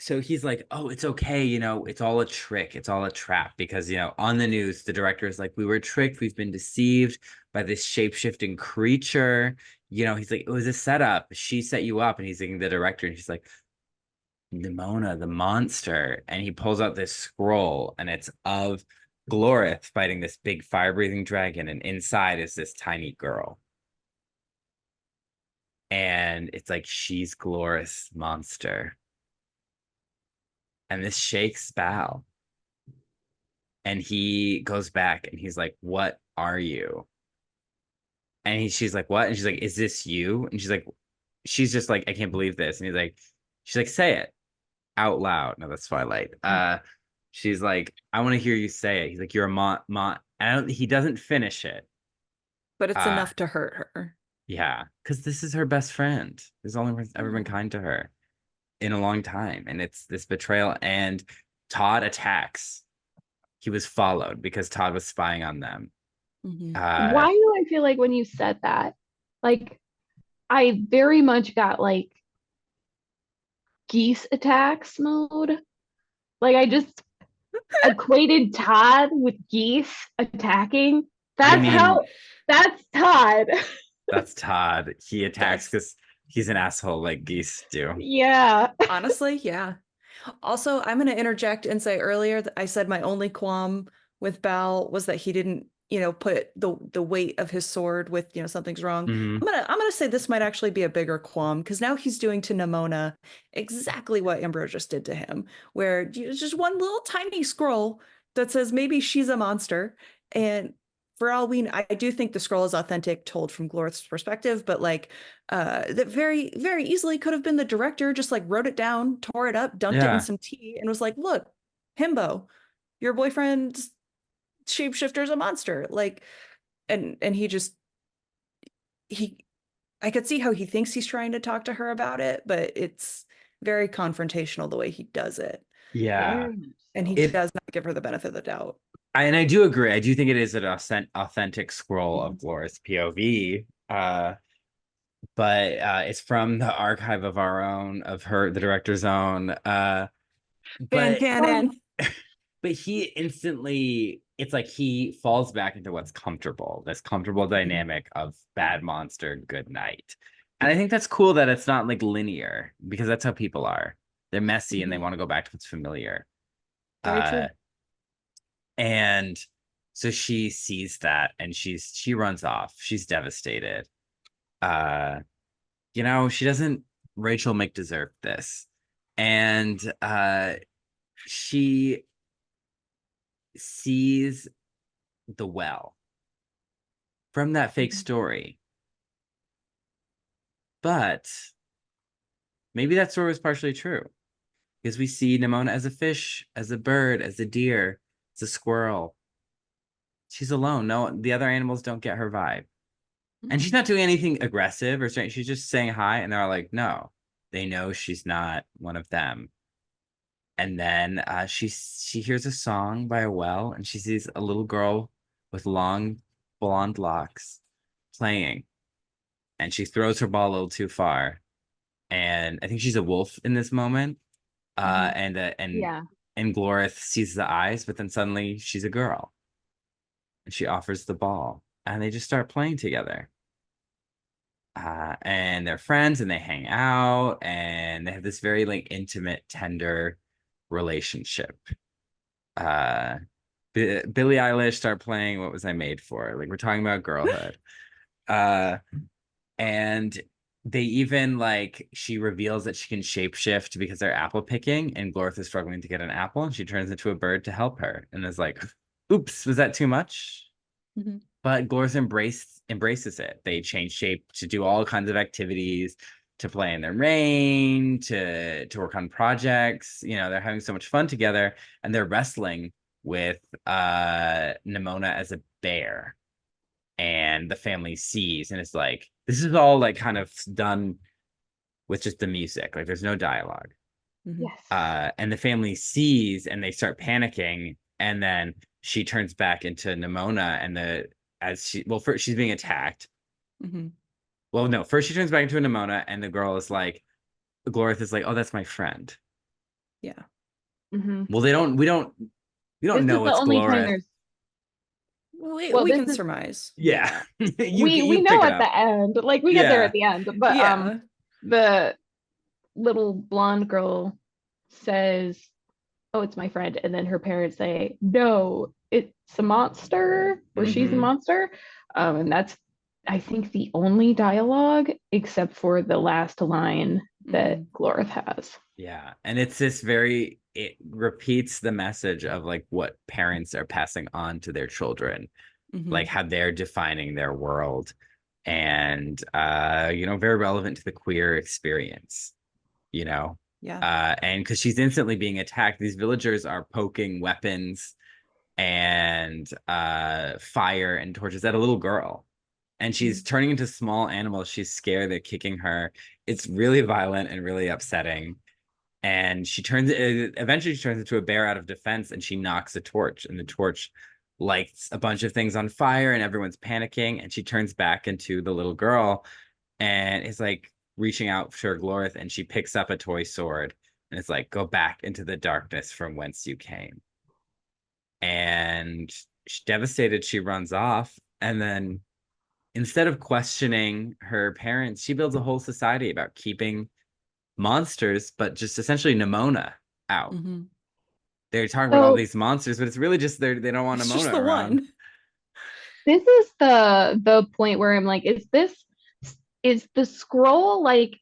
So he's like, oh, it's okay, it's all a trick, it's all a trap, because on the news the director is like, we were tricked, we've been deceived by this shape-shifting creature. He's like, it was a setup, she set you up. And he's thinking the director, and he's like, Nimona, the monster. And he pulls out this scroll, and it's of Glorith fighting this big fire-breathing dragon, and inside is this tiny girl. And it's like, she's Glorith's monster. And this shakes Bal. And he goes back and he's like, what are you? And she's like, what? And she's like, is this you? And she's just like, I can't believe this. And she's like, say it out loud. No, that's Twilight. She's like, I want to hear you say it. He's like, you're a he doesn't finish it. But it's enough to hurt her. Yeah, because this is her best friend. There's only ever been kind to her in a long time. And it's this betrayal. And Todd attacks. He was followed because Todd was spying on them. Mhm. Why do I feel like when you said that, like, I very much got like geese attacks mode. Like, I just equated Todd with geese attacking. That's Todd. That's Todd. He attacks because he's an asshole like geese do. Yeah. Honestly, yeah. Also, I'm going to interject and say earlier that I said my only qualm with Bal was that he didn't, put the weight of his sword with, something's wrong. Mhm. I'm gonna say this might actually be a bigger qualm because now he's doing to Nimona exactly what Ambrosius did to him, where it's just one little tiny scroll that says maybe she's a monster. And for all we know, I do think the scroll is authentic, told from Glorith's perspective, but like that very, very easily could have been the director just like wrote it down, tore it up, dunked it in some tea, and was like, look, himbo, your boyfriend's shapeshifter's a monster. Like, and I could see how he thinks he's trying to talk to her about it, but it's very confrontational the way he does it. Yeah. And he does not give her the benefit of the doubt. And I do agree. I do think it is an authentic scroll of Glorith's POV. But it's from the archive of our own, of the director's own. Fan canon. But he instantly, it's like he falls back into what's comfortable, this comfortable dynamic of bad monster, good night. And I think that's cool that it's not like linear, because that's how people are. They're messy and they want to go back to what's familiar. Very true. And so she sees that and she runs off. She's devastated. she doesn't, Rachel McDeserve this. And she sees the well from that fake story. But maybe that story was partially true. Because we see Nimona as a fish, as a bird, as a deer, as a squirrel. She's alone. No, the other animals don't get her vibe. And she's not doing anything aggressive or strange. She's just saying hi, and they're all like, no. They know she's not one of them. And then she hears a song by a well, and she sees a little girl with long blonde locks playing. And she throws her ball a little too far. And I think she's a wolf in this moment. And Glorith sees the eyes, but then suddenly she's a girl. And she offers the ball. And they just start playing together. And they're friends and they hang out and they have this very like intimate, tender relationship. Billie Eilish start playing What Was I Made For? Like we're talking about girlhood. And they even like she reveals that she can shapeshift because they're apple picking and Glorith is struggling to get an apple and she turns into a bird to help her and is like, oops, was that too much? But Glorith embraces it. They change shape to do all kinds of activities, to play in the rain, to work on projects. They're having so much fun together, and they're wrestling with Nimona as a bear. And the family sees, and it's like, this is all like kind of done with just the music. Like there's no dialogue. Yes. And the family sees, and they start panicking, and then she turns back into Nimona, and first she's being attacked. Well, no, first she turns back into a Nimona, and the girl is like, Glorith is like, oh, that's my friend. Yeah. Well, we don't know it's Glorith. We can surmise. Yeah. we know at the end. Like we get there at the end. But the little blonde girl says, oh, it's my friend. And then her parents say, no, it's a monster, or she's a monster. And that's, I think, the only dialogue except for the last line that Glorith has. Yeah. And it's this it repeats the message of like what parents are passing on to their children, like how they're defining their world. And, very relevant to the queer experience, Yeah. And because she's instantly being attacked, these villagers are poking weapons and fire and torches at a little girl. And she's turning into small animals. She's scared. They're kicking her. It's really violent and really upsetting. And eventually she turns into a bear out of defense, and she knocks a torch, and the torch lights a bunch of things on fire, and everyone's panicking. And she turns back into the little girl and is like reaching out for Glorith, and she picks up a toy sword and it's like, go back into the darkness from whence you came. And she's devastated. She runs off, and then instead of questioning her parents, she builds a whole society about keeping monsters, but just essentially Nimona out. They're talking about all these monsters, but it's really just they don't want Nimona just the around. One. This is the point where I'm like, is the scroll like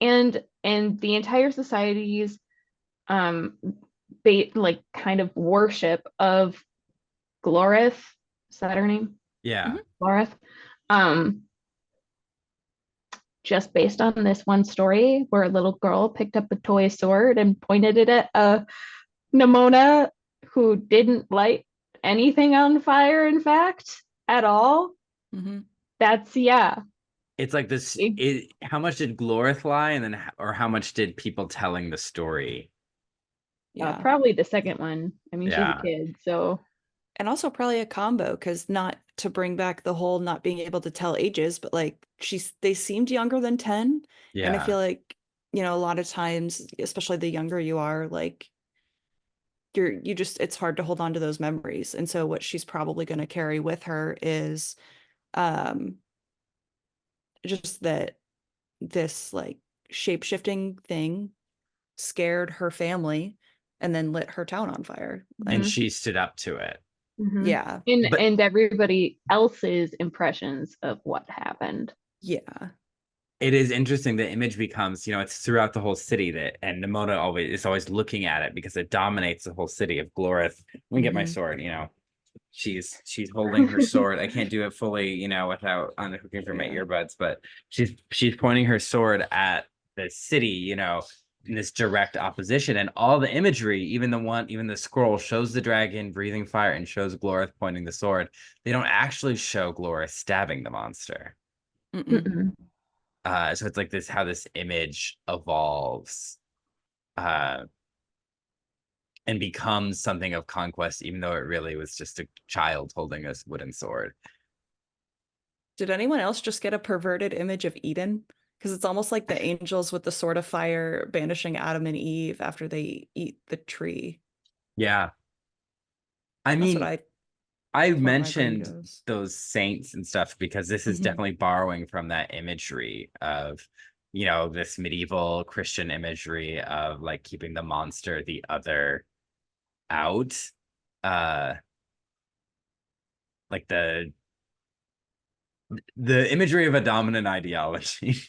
and the entire society's like kind of worship of Glorith, is that her name? Yeah. Glorith. Just based on this one story where a little girl picked up a toy sword and pointed it at a Nimona who didn't light anything on fire, in fact, at all. That's It's like this. How much did Glorith lie, and then, or how much did people telling the story? Probably the second one. I mean, she's a kid, so. And also probably a combo, because not to bring back the whole not being able to tell ages, but like they seemed younger than 10. Yeah. And I feel like, a lot of times, especially the younger you are, like it's hard to hold on to those memories. And so what she's probably going to carry with her is just that this like shape-shifting thing scared her family and then lit her town on fire. And she stood up to it. Yeah. And everybody else's impressions of what happened. Yeah. it is interesting. The image becomes, it's throughout the whole city and Nimona is always looking at it because it dominates the whole city of Glorith. Let me get my sword, she's holding her sword. I can't do it fully, without unhooking from my earbuds, but she's pointing her sword at the city, in this direct opposition, and all the imagery, even the scroll shows the dragon breathing fire and shows Glorith pointing the sword. They don't actually show Glorith stabbing the monster. Mm-mm. So it's like this, how this image evolves, and becomes something of conquest, even though it really was just a child holding a wooden sword. Did anyone else just get a perverted image of Eden? Because it's almost like the angels with the sword of fire banishing Adam and Eve after they eat the tree. Yeah. I That's mean, what I my brain mentioned goes. those saints and stuff because this is definitely borrowing from that imagery of, this medieval Christian imagery of like keeping the monster, the other, out. Like the imagery of a dominant ideology.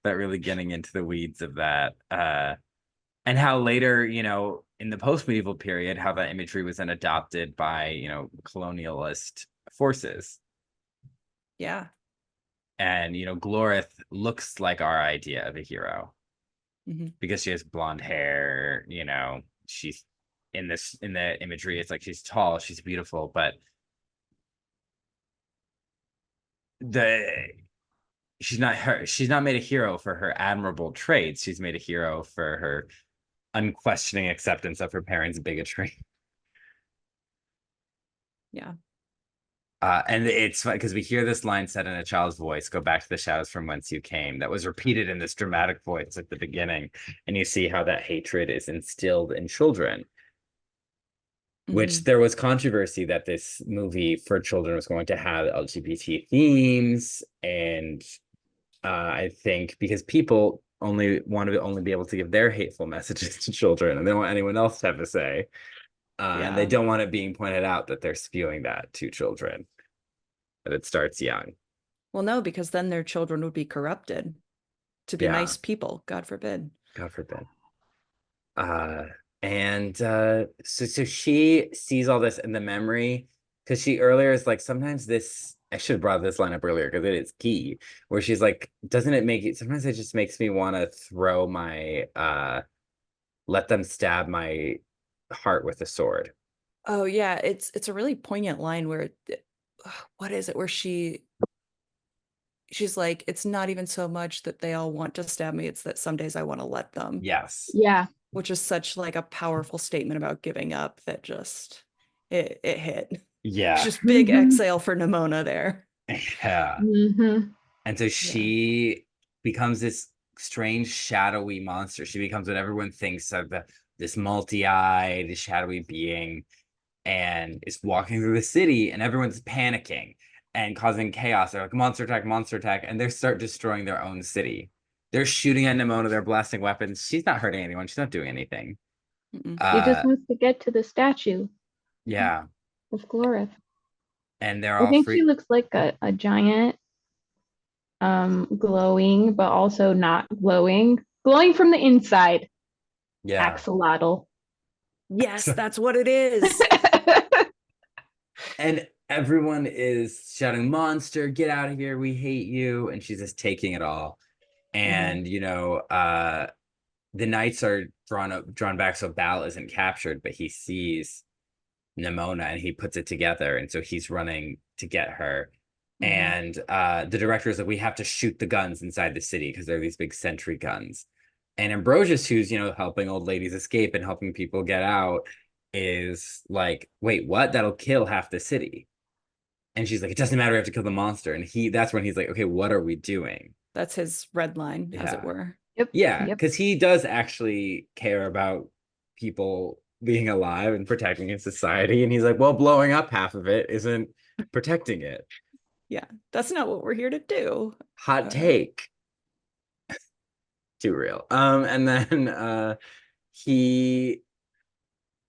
That really getting into the weeds of that. And how later, in the post-medieval period, how that imagery was then adopted by, colonialist forces. Yeah. And, Glorith looks like our idea of a hero because she has blonde hair, she's in the imagery, it's like she's tall, she's beautiful, but she's not made a hero for her admirable traits. She's made a hero for her unquestioning acceptance of her parents' bigotry. Yeah. And it's fun because we hear this line said in a child's voice, "Go back to the shadows from whence you came." That was repeated in this dramatic voice at the beginning. And you see how that hatred is instilled in children, which there was controversy that this movie for children was going to have LGBT themes. And I think because people only want to be able to give their hateful messages to children, and they don't want anyone else to have a say. And they don't want it being pointed out that they're spewing that to children, that it starts young. Well, no, because then their children would be corrupted to be nice people. God forbid. God forbid. So she sees all this in the memory, because she earlier is like, sometimes this, I should have brought this line up earlier because it is key, where she's like, doesn't it make it, sometimes it just makes me want to throw my, let them stab my heart with a sword. Oh yeah, it's a really poignant line where what is it where she's like, it's not even so much that they all want to stab me, it's that some days I want to let them. Yes. Yeah. Which is such like a powerful statement about giving up that just it hit. Yeah. It's just big exhale for Nimona there. Yeah. And so she becomes this strange shadowy monster. She becomes what everyone thinks of, this multi-eyed shadowy being, and is walking through the city, and everyone's panicking and causing chaos. They're like, monster attack, and they start destroying their own city. They're shooting at Nimona, they're blasting weapons. She's not hurting anyone, she's not doing anything. She just wants to get to the statue. Yeah. Of Glorith. And they're all I think she looks like a giant, glowing, but also not glowing. Glowing from the inside. Yeah. Axolotl. Yes, that's what it is. And everyone is shouting, "Monster, get out of here, we hate you." And she's just taking it all. And the knights are drawn back so Bal isn't captured, but he sees Nimona and he puts it together, and so he's running to get her. And the director is like, we have to shoot the guns inside the city because they're these big sentry guns. And Ambrosius, who's helping old ladies escape and helping people get out, is like, wait, what? That'll kill half the city. And she's like, it doesn't matter, we have to kill the monster. And that's when he's like, okay, what are we doing? That's his red line, as it were. Yeah, because he does actually care about people being alive and protecting his society. And he's like, well, blowing up half of it isn't protecting it. Yeah, that's not what we're here to do. Hot take. Too real. And then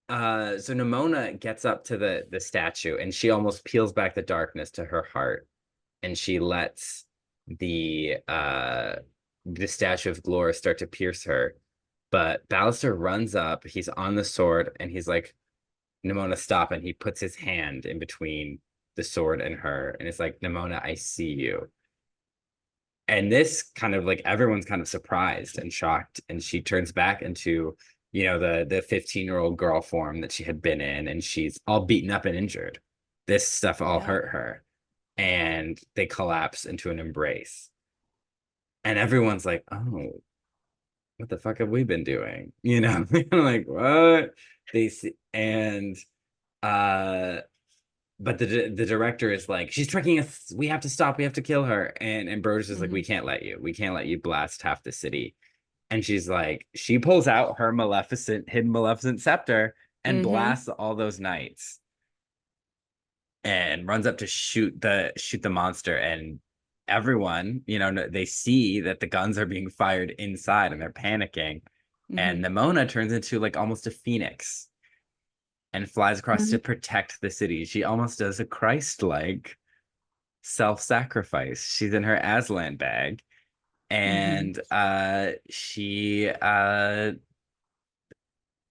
so Nimona gets up to the statue, and she almost peels back the darkness to her heart, and she lets the statue of Glora start to pierce her. But Ballister runs up, he's on the sword, and he's like, Nimona, stop. And he puts his hand in between the sword and her. And it's like, Nimona, I see you. And this kind of like everyone's kind of surprised and shocked. And she turns back into, the 15-year-old girl form that she had been in. And she's all beaten up and injured. This stuff all hurt her. And they collapse into an embrace. And everyone's like, oh, what the fuck have we been doing? Like, what? They see, and but the director is like, she's tricking us, we have to stop, we have to kill her. And Ambrosius is like, we can't let you blast half the city. And she's like, she pulls out her hidden maleficent scepter and blasts all those knights and runs up to shoot the monster. And everyone, they see that the guns are being fired inside and they're panicking. And Nimona turns into like almost a phoenix and flies across to protect the city. She almost does a Christ-like self-sacrifice. She's in her Aslan bag, and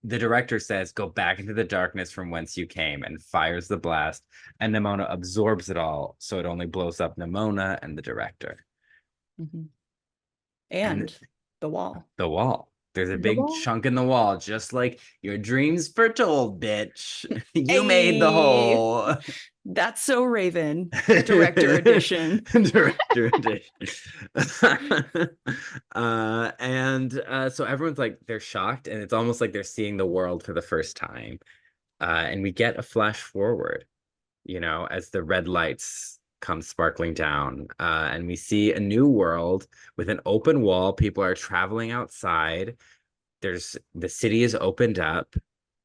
the director says, go back into the darkness from whence you came, and fires the blast, and Nimona absorbs it all, so it only blows up Nimona and the director. And the wall. The wall. There's a big chunk in the wall, just like your dreams foretold, bitch. You made the hole. That's so Raven. Director edition. Director edition. So everyone's like, they're shocked, and it's almost like they're seeing the world for the first time. And we get a flash forward, as the red lights come sparkling down, and we see a new world with an open wall. People are traveling outside. The city is opened up.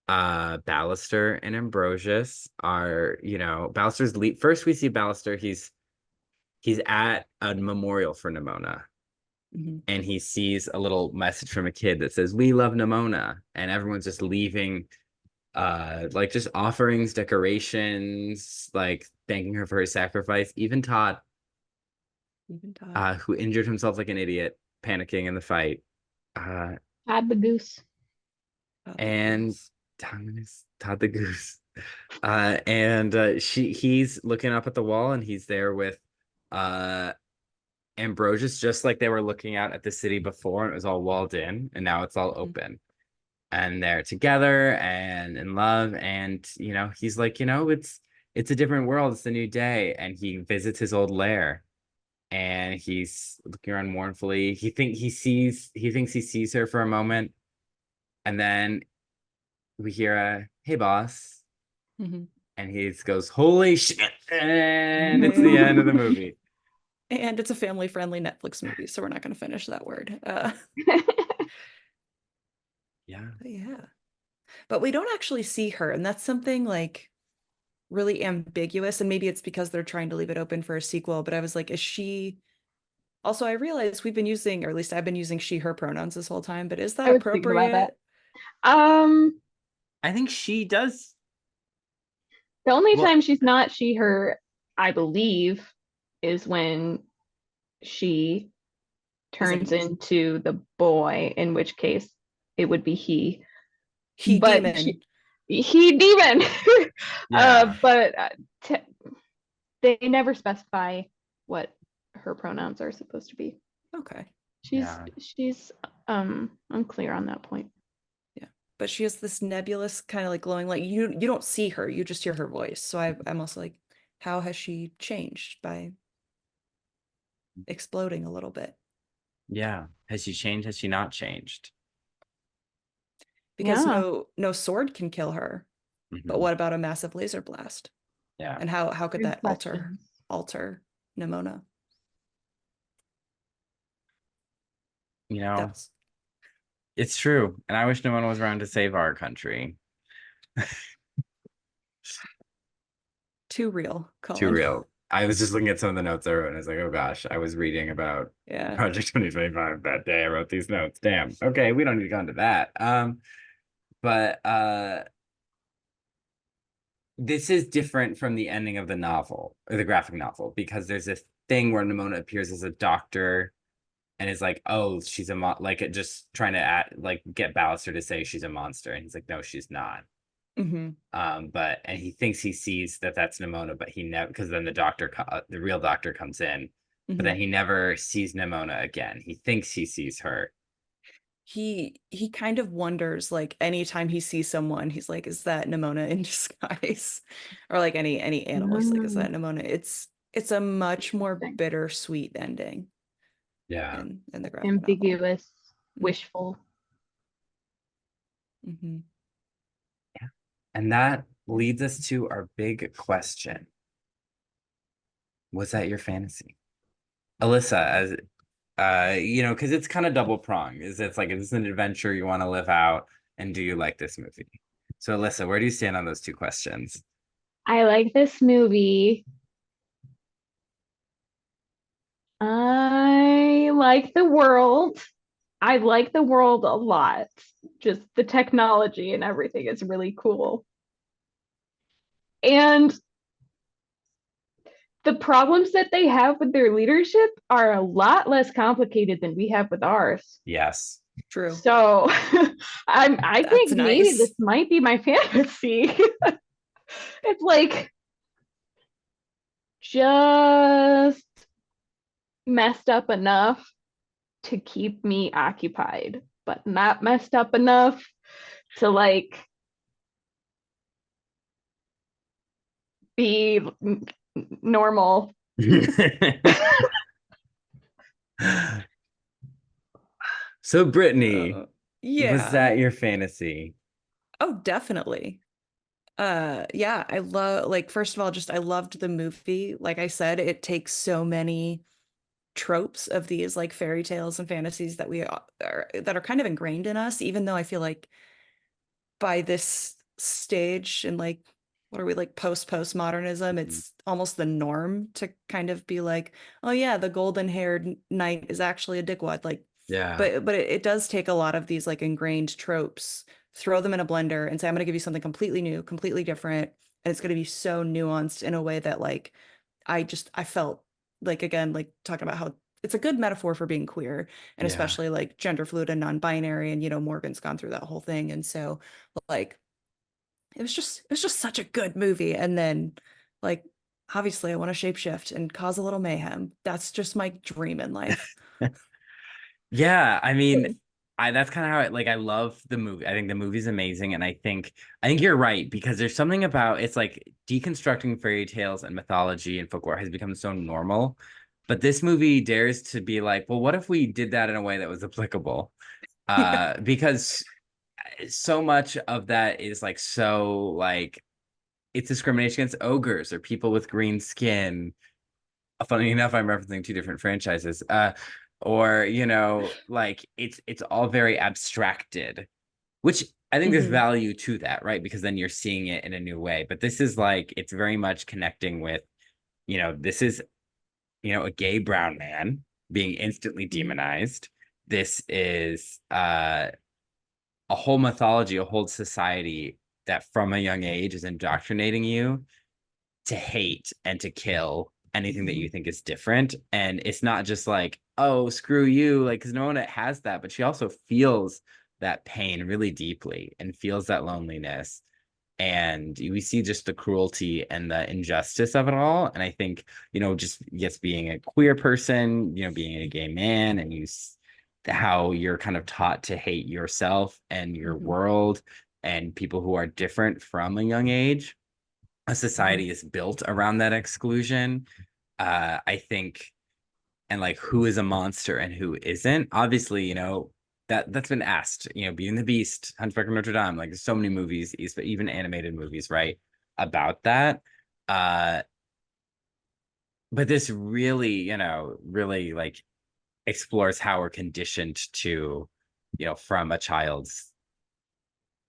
Ballister and Ambrosius are, Ballister's first we see Ballister, he's at a memorial for Nimona. And he sees a little message from a kid that says, we love Nimona, and everyone's just leaving like just offerings, decorations, like thanking her for her sacrifice. Even Todd, who injured himself like an idiot, panicking in the fight. Todd the goose. Todd the goose. He's looking up at the wall, and he's there with Ambrosius, just like they were looking out at the city before, and it was all walled in, and now it's all open. And they're together and in love, and he's like, it's a different world, it's a new day. And he visits his old lair, and he's looking around mournfully. He thinks he sees her for a moment, and then we hear a hey boss, and he goes, holy shit, and it's the end of the movie. And it's a family-friendly Netflix movie, so we're not going to finish that word. Yeah. But we don't actually see her, and that's something like really ambiguous, and maybe it's because they're trying to leave it open for a sequel, but I was like, is she... Also, I realized we've been using, or at least I've been using she, her pronouns this whole time, but is that appropriate? I think she does. The only time she's not she, her, I believe, is when she turns into the boy, in which case it would be he. He demon. He demon. But they never specify what her pronouns are supposed to be. Okay. She's unclear on that point. Yeah. But she has this nebulous kind of like glowing light. You don't see her, you just hear her voice. So I'm also like, how has she changed by exploding a little bit? Yeah. Has she changed? Has she not changed? Because no sword can kill her. But what about a massive laser blast? Yeah. And how could that alter Nimona? It's true. And I wish Nimona was around to save our country. Too real, Cullen. Too real. I was just looking at some of the notes I wrote, and I was like, oh gosh, I was reading about Project 2025 that day. I wrote these notes. Damn. Okay, we don't need to go into that. But this is different from the ending of the novel, or the graphic novel, because there's this thing where Nimona appears as a doctor and is like, oh, she's a like it just trying to like get Ballister to say she's a monster, and he's like, no, she's not. But and he thinks he sees that that's Nimona, but he never, because then the real doctor comes in, but then he never sees Nimona again. He thinks he sees her. He kind of wonders, like, anytime he sees someone, he's like, is that Nimona in disguise? Or like any animal, he's like, is that Nimona? It's a much more bittersweet ending. Yeah. In the graphic ambiguous, wishful. Yeah. And that leads us to our big question. Was that your fantasy? Alyssa, as you know, because it's kind of double pronged. Is this an adventure you want to live out, and do you like this movie? So Alyssa, where do you stand on those two questions? I like this movie. I like the world. I like the world a lot. Just the technology and everything is really cool. And the problems that they have with their leadership are a lot less complicated than we have with ours. Yes. True. So I think maybe this might be my fantasy. It's like just messed up enough to keep me occupied, but not messed up enough to like be normal. So Brittany, was that your fantasy? Oh, definitely. Yeah, I love, like, first of all, just I loved the movie. Like I said, it takes so many tropes of these like fairy tales and fantasies that that are kind of ingrained in us, even though I feel like by this stage and like what are we, like, postmodernism, it's almost the norm to kind of be like, oh yeah, the golden haired knight is actually a dickwad. Like, yeah, but it does take a lot of these like ingrained tropes, throw them in a blender and say, I'm going to give you something completely new, completely different, and it's going to be so nuanced in a way that like I felt like, again, like talking about how it's a good metaphor for being queer, and especially like gender fluid and non-binary, and Morgan's gone through that whole thing, and so like it was just such a good movie. And then like obviously I want to shapeshift and cause a little mayhem. That's just my dream in life. Yeah, I mean, that's kind of how I love the movie. I think the movie's amazing, and I think you're right, because there's something about, it's like deconstructing fairy tales and mythology and folklore has become so normal, but this movie dares to be like, well, what if we did that in a way that was applicable? Because so much of that is like, so like, it's discrimination against ogres or people with green skin. Funny enough, I'm referencing two different franchises. Or like it's all very abstracted, which I think there's value to that, right? Because then you're seeing it in a new way. But this is like, it's very much connecting with, this is, a gay brown man being instantly demonized. This is a whole mythology, a whole society that from a young age is indoctrinating you to hate and to kill anything that you think is different. And it's not just like, oh, screw you, like, because Nimona has that, but she also feels that pain really deeply and feels that loneliness. And we see just the cruelty and the injustice of it all. And I think, just yes, being a queer person, being a gay man, and how you're kind of taught to hate yourself and your world and people who are different from a young age. A society is built around that exclusion. I think, and like, who is a monster and who isn't? Obviously, that's been asked. Beauty and the Beast, Hunchback of Notre Dame. Like, there's so many movies, even animated movies, right, about that. But this really, really like explores how we're conditioned to, from a child's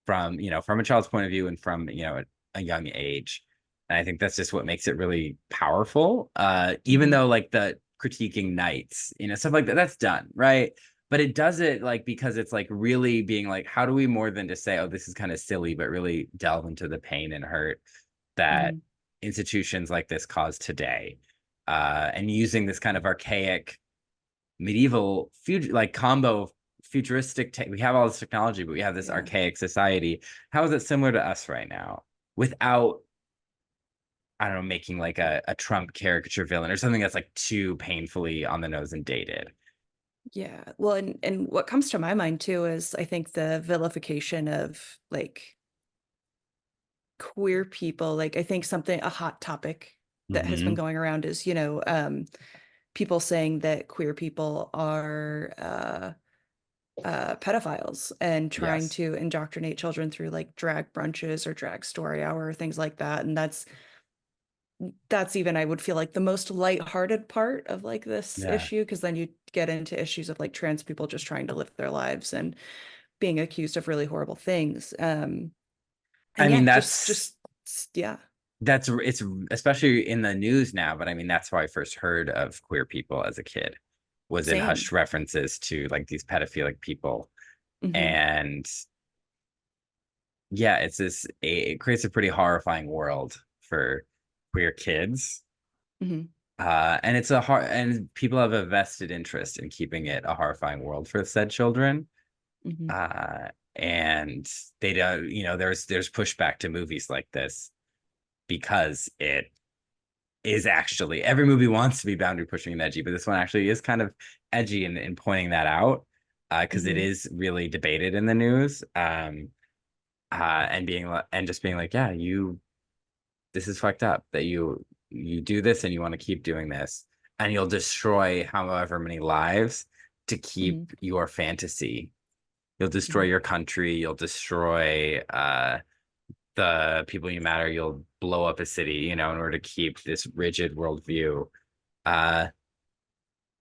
point of view, and from a young age. And I think that's just what makes it really powerful. Even though like the critiquing knights, stuff like that, that's done, right? But it does it like, because it's like really being like, how do we, more than to say, oh, this is kind of silly, but really delve into the pain and hurt that institutions like this cause today. and using this kind of archaic medieval future like combo futuristic we have all this technology, but we have this archaic society. How is it similar to us right now without, I don't know, making like a Trump caricature villain or something that's like too painfully on the nose and dated? Yeah. Well, and what comes to my mind too is I think the vilification of like queer people. Like I think a hot topic that has been going around is, people saying that queer people are pedophiles and trying to indoctrinate children through like drag brunches or drag story hour or things like that. And that's even, I would feel like, the most lighthearted part of like this issue, because then you get into issues of like trans people just trying to live their lives and being accused of really horrible things. And I mean, it's especially in the news now, but I mean, that's how I first heard of queer people as a kid, was in hushed references to like these pedophilic people. And yeah, it creates a pretty horrifying world for queer kids. And and people have a vested interest in keeping it a horrifying world for said children. And they don't, there's pushback to movies like this because it is actually, every movie wants to be boundary pushing and edgy, but this one actually is kind of edgy in pointing that out, because it is really debated in the news. And just being like, yeah, this is fucked up that you do this and you want to keep doing this, and you'll destroy however many lives to keep your fantasy. You'll destroy your country. You'll destroy the people you matter. You'll blow up a city, in order to keep this rigid worldview. And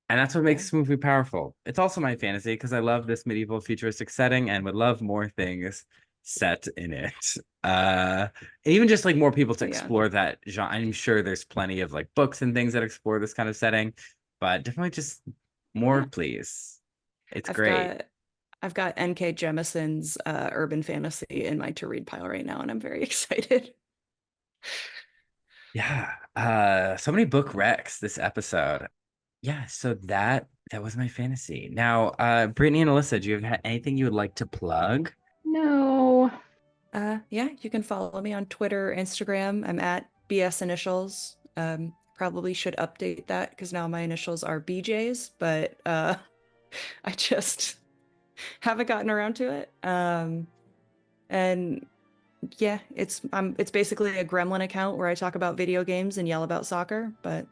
that's what makes this movie powerful. It's also my fantasy because I love this medieval futuristic setting and would love more things set in it. And even just like more people to explore that genre. I'm sure there's plenty of like books and things that explore this kind of setting, but definitely just more, please. It's great. I've got N.K. Jemison's urban fantasy in my to read pile right now, and I'm very excited. Yeah. So many book recs this episode. Yeah, so that was my fantasy. Now, Brittany and Alyssa, do you have anything you would like to plug? No. Yeah, you can follow me on Twitter, Instagram. I'm at BS Initials. Probably should update that because now my initials are BJ's, but I just haven't gotten around to it. And yeah, it's basically a gremlin account where I talk about video games and yell about soccer, but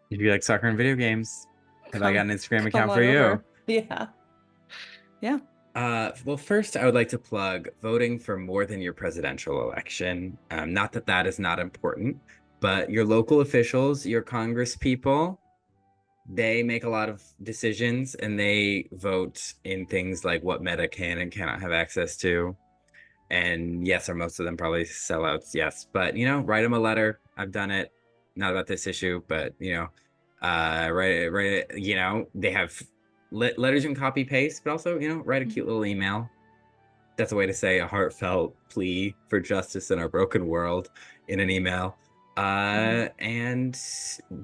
if you like soccer and video games, have I got an Instagram account for you? Yeah. Well, first, I would like to plug voting for more than your presidential election. Not that that is not important, but your local officials, your Congress people, they make a lot of decisions and they vote in things like what meta can and cannot have access to. And yes, are most of them probably sellouts? Yes, but write them a letter. I've done it. Not about this issue, but write. They have letters you can copy paste, but also write a cute little email. That's a way to say a heartfelt plea for justice in our broken world in an email. And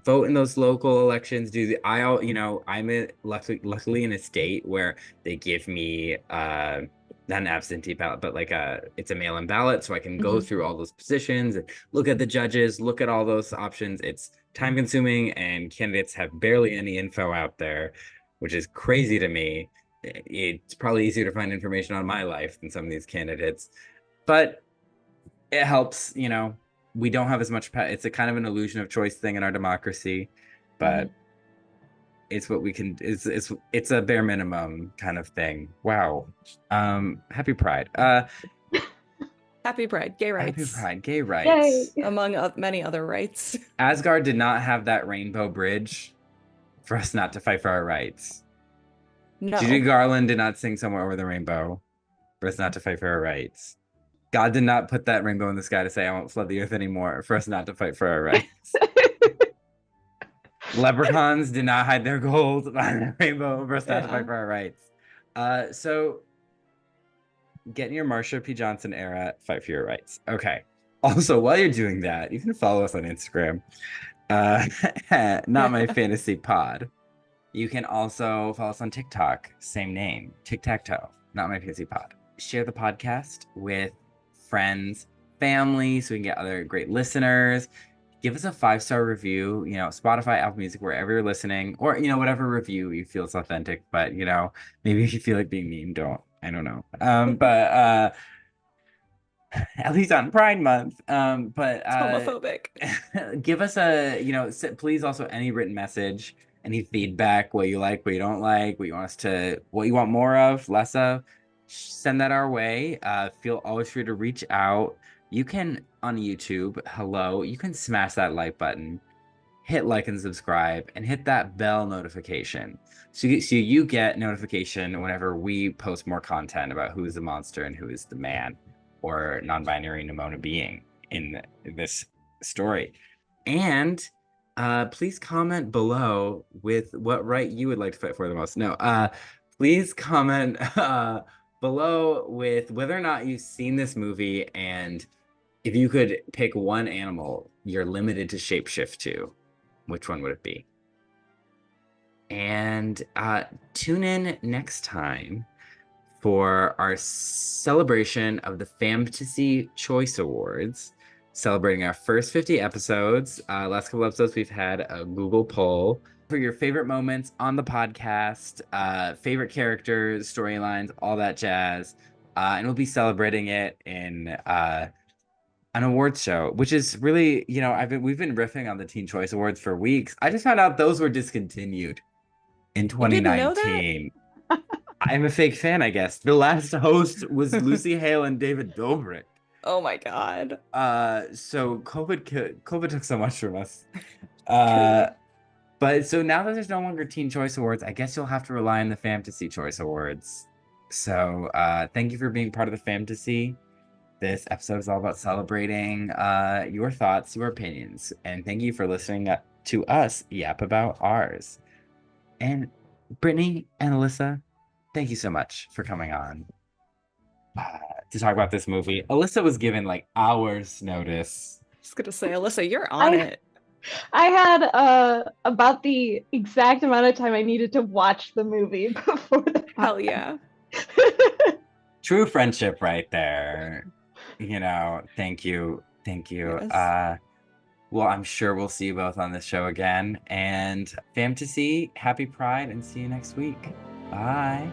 vote in those local elections. I'm luckily in a state where they give me not an absentee ballot, but like it's a mail-in ballot, so I can go through all those positions and look at the judges, look at all those options. It's time consuming and candidates have barely any info out there, which is crazy to me. It's probably easier to find information on my life than some of these candidates, but it helps. We don't have as much it's a kind of an illusion of choice thing in our democracy, but it's what we can. It's a bare minimum kind of thing. Wow. Happy Pride. Happy Pride, gay rights. Happy Pride, gay rights. Yay. Among many other rights. Asgard did not have that rainbow bridge for us not to fight for our rights. No. Judy Garland did not sing Somewhere Over the Rainbow for us not to fight for our rights. God did not put that rainbow in the sky to say, I won't flood the earth anymore, for us not to fight for our rights. Leprechauns did not hide their gold behind the rainbow for us not to fight for our rights. So get in your Marsha P. Johnson era, fight for your rights. Okay. Also, while you're doing that, you can follow us on Instagram uh, Not My Fantasy Pod. You can also follow us on TikTok, same name, Tic-Tac-Toe, Not My Fantasy Pod. Share the podcast with friends, family, so we can get other great listeners. Give us a 5-star review, Spotify, Apple Music, wherever you're listening, or, whatever review you feel is authentic. But, maybe if you feel like being mean, don't. I don't know. But at least on Pride Month. It's homophobic. Give us please also any written message, any feedback, what you like, what you don't like, what you want more of, less of, send that our way. Feel always free to reach out. You can, on YouTube, you can smash that like button, hit like and subscribe, and hit that bell notification. So you get notification whenever we post more content about who is the monster and who is the man or non-binary Nimona being in this story. And please comment below with what right you would like to fight for the most. No, please comment below with whether or not you've seen this movie, and if you could pick one animal you're limited to shapeshift to, which one would it be? And tune in next time for our celebration of the Fantasy Choice Awards, celebrating our first 50 episodes. Last couple episodes, we've had a Google poll for your favorite moments on the podcast, favorite characters, storylines, all that jazz. And we'll be celebrating it in an awards show, which is really, we've been riffing on the Teen Choice Awards for weeks. I just found out those were discontinued in You didn't know that? 2019. I'm a fake fan, I guess. The last host was Lucy Hale and David Dobrik. Oh my God. So COVID took so much from us. Truly. But so now that there's no longer Teen Choice Awards, I guess you'll have to rely on the Fantasy Choice Awards. So thank you for being part of the Fantasy. This episode is all about celebrating your thoughts, your opinions, and thank you for listening to us yap about ours. And Brittany and Alyssa, thank you so much for coming on to talk about this movie. Alyssa was given like hours notice. Just gonna say, Alyssa, you're on it. I had about the exact amount of time I needed to watch the movie before the Hell yeah. True friendship right there. Thank you. Yes. Well, I'm sure we'll see you both on this show again. And Fantasy, happy Pride, and see you next week. Bye.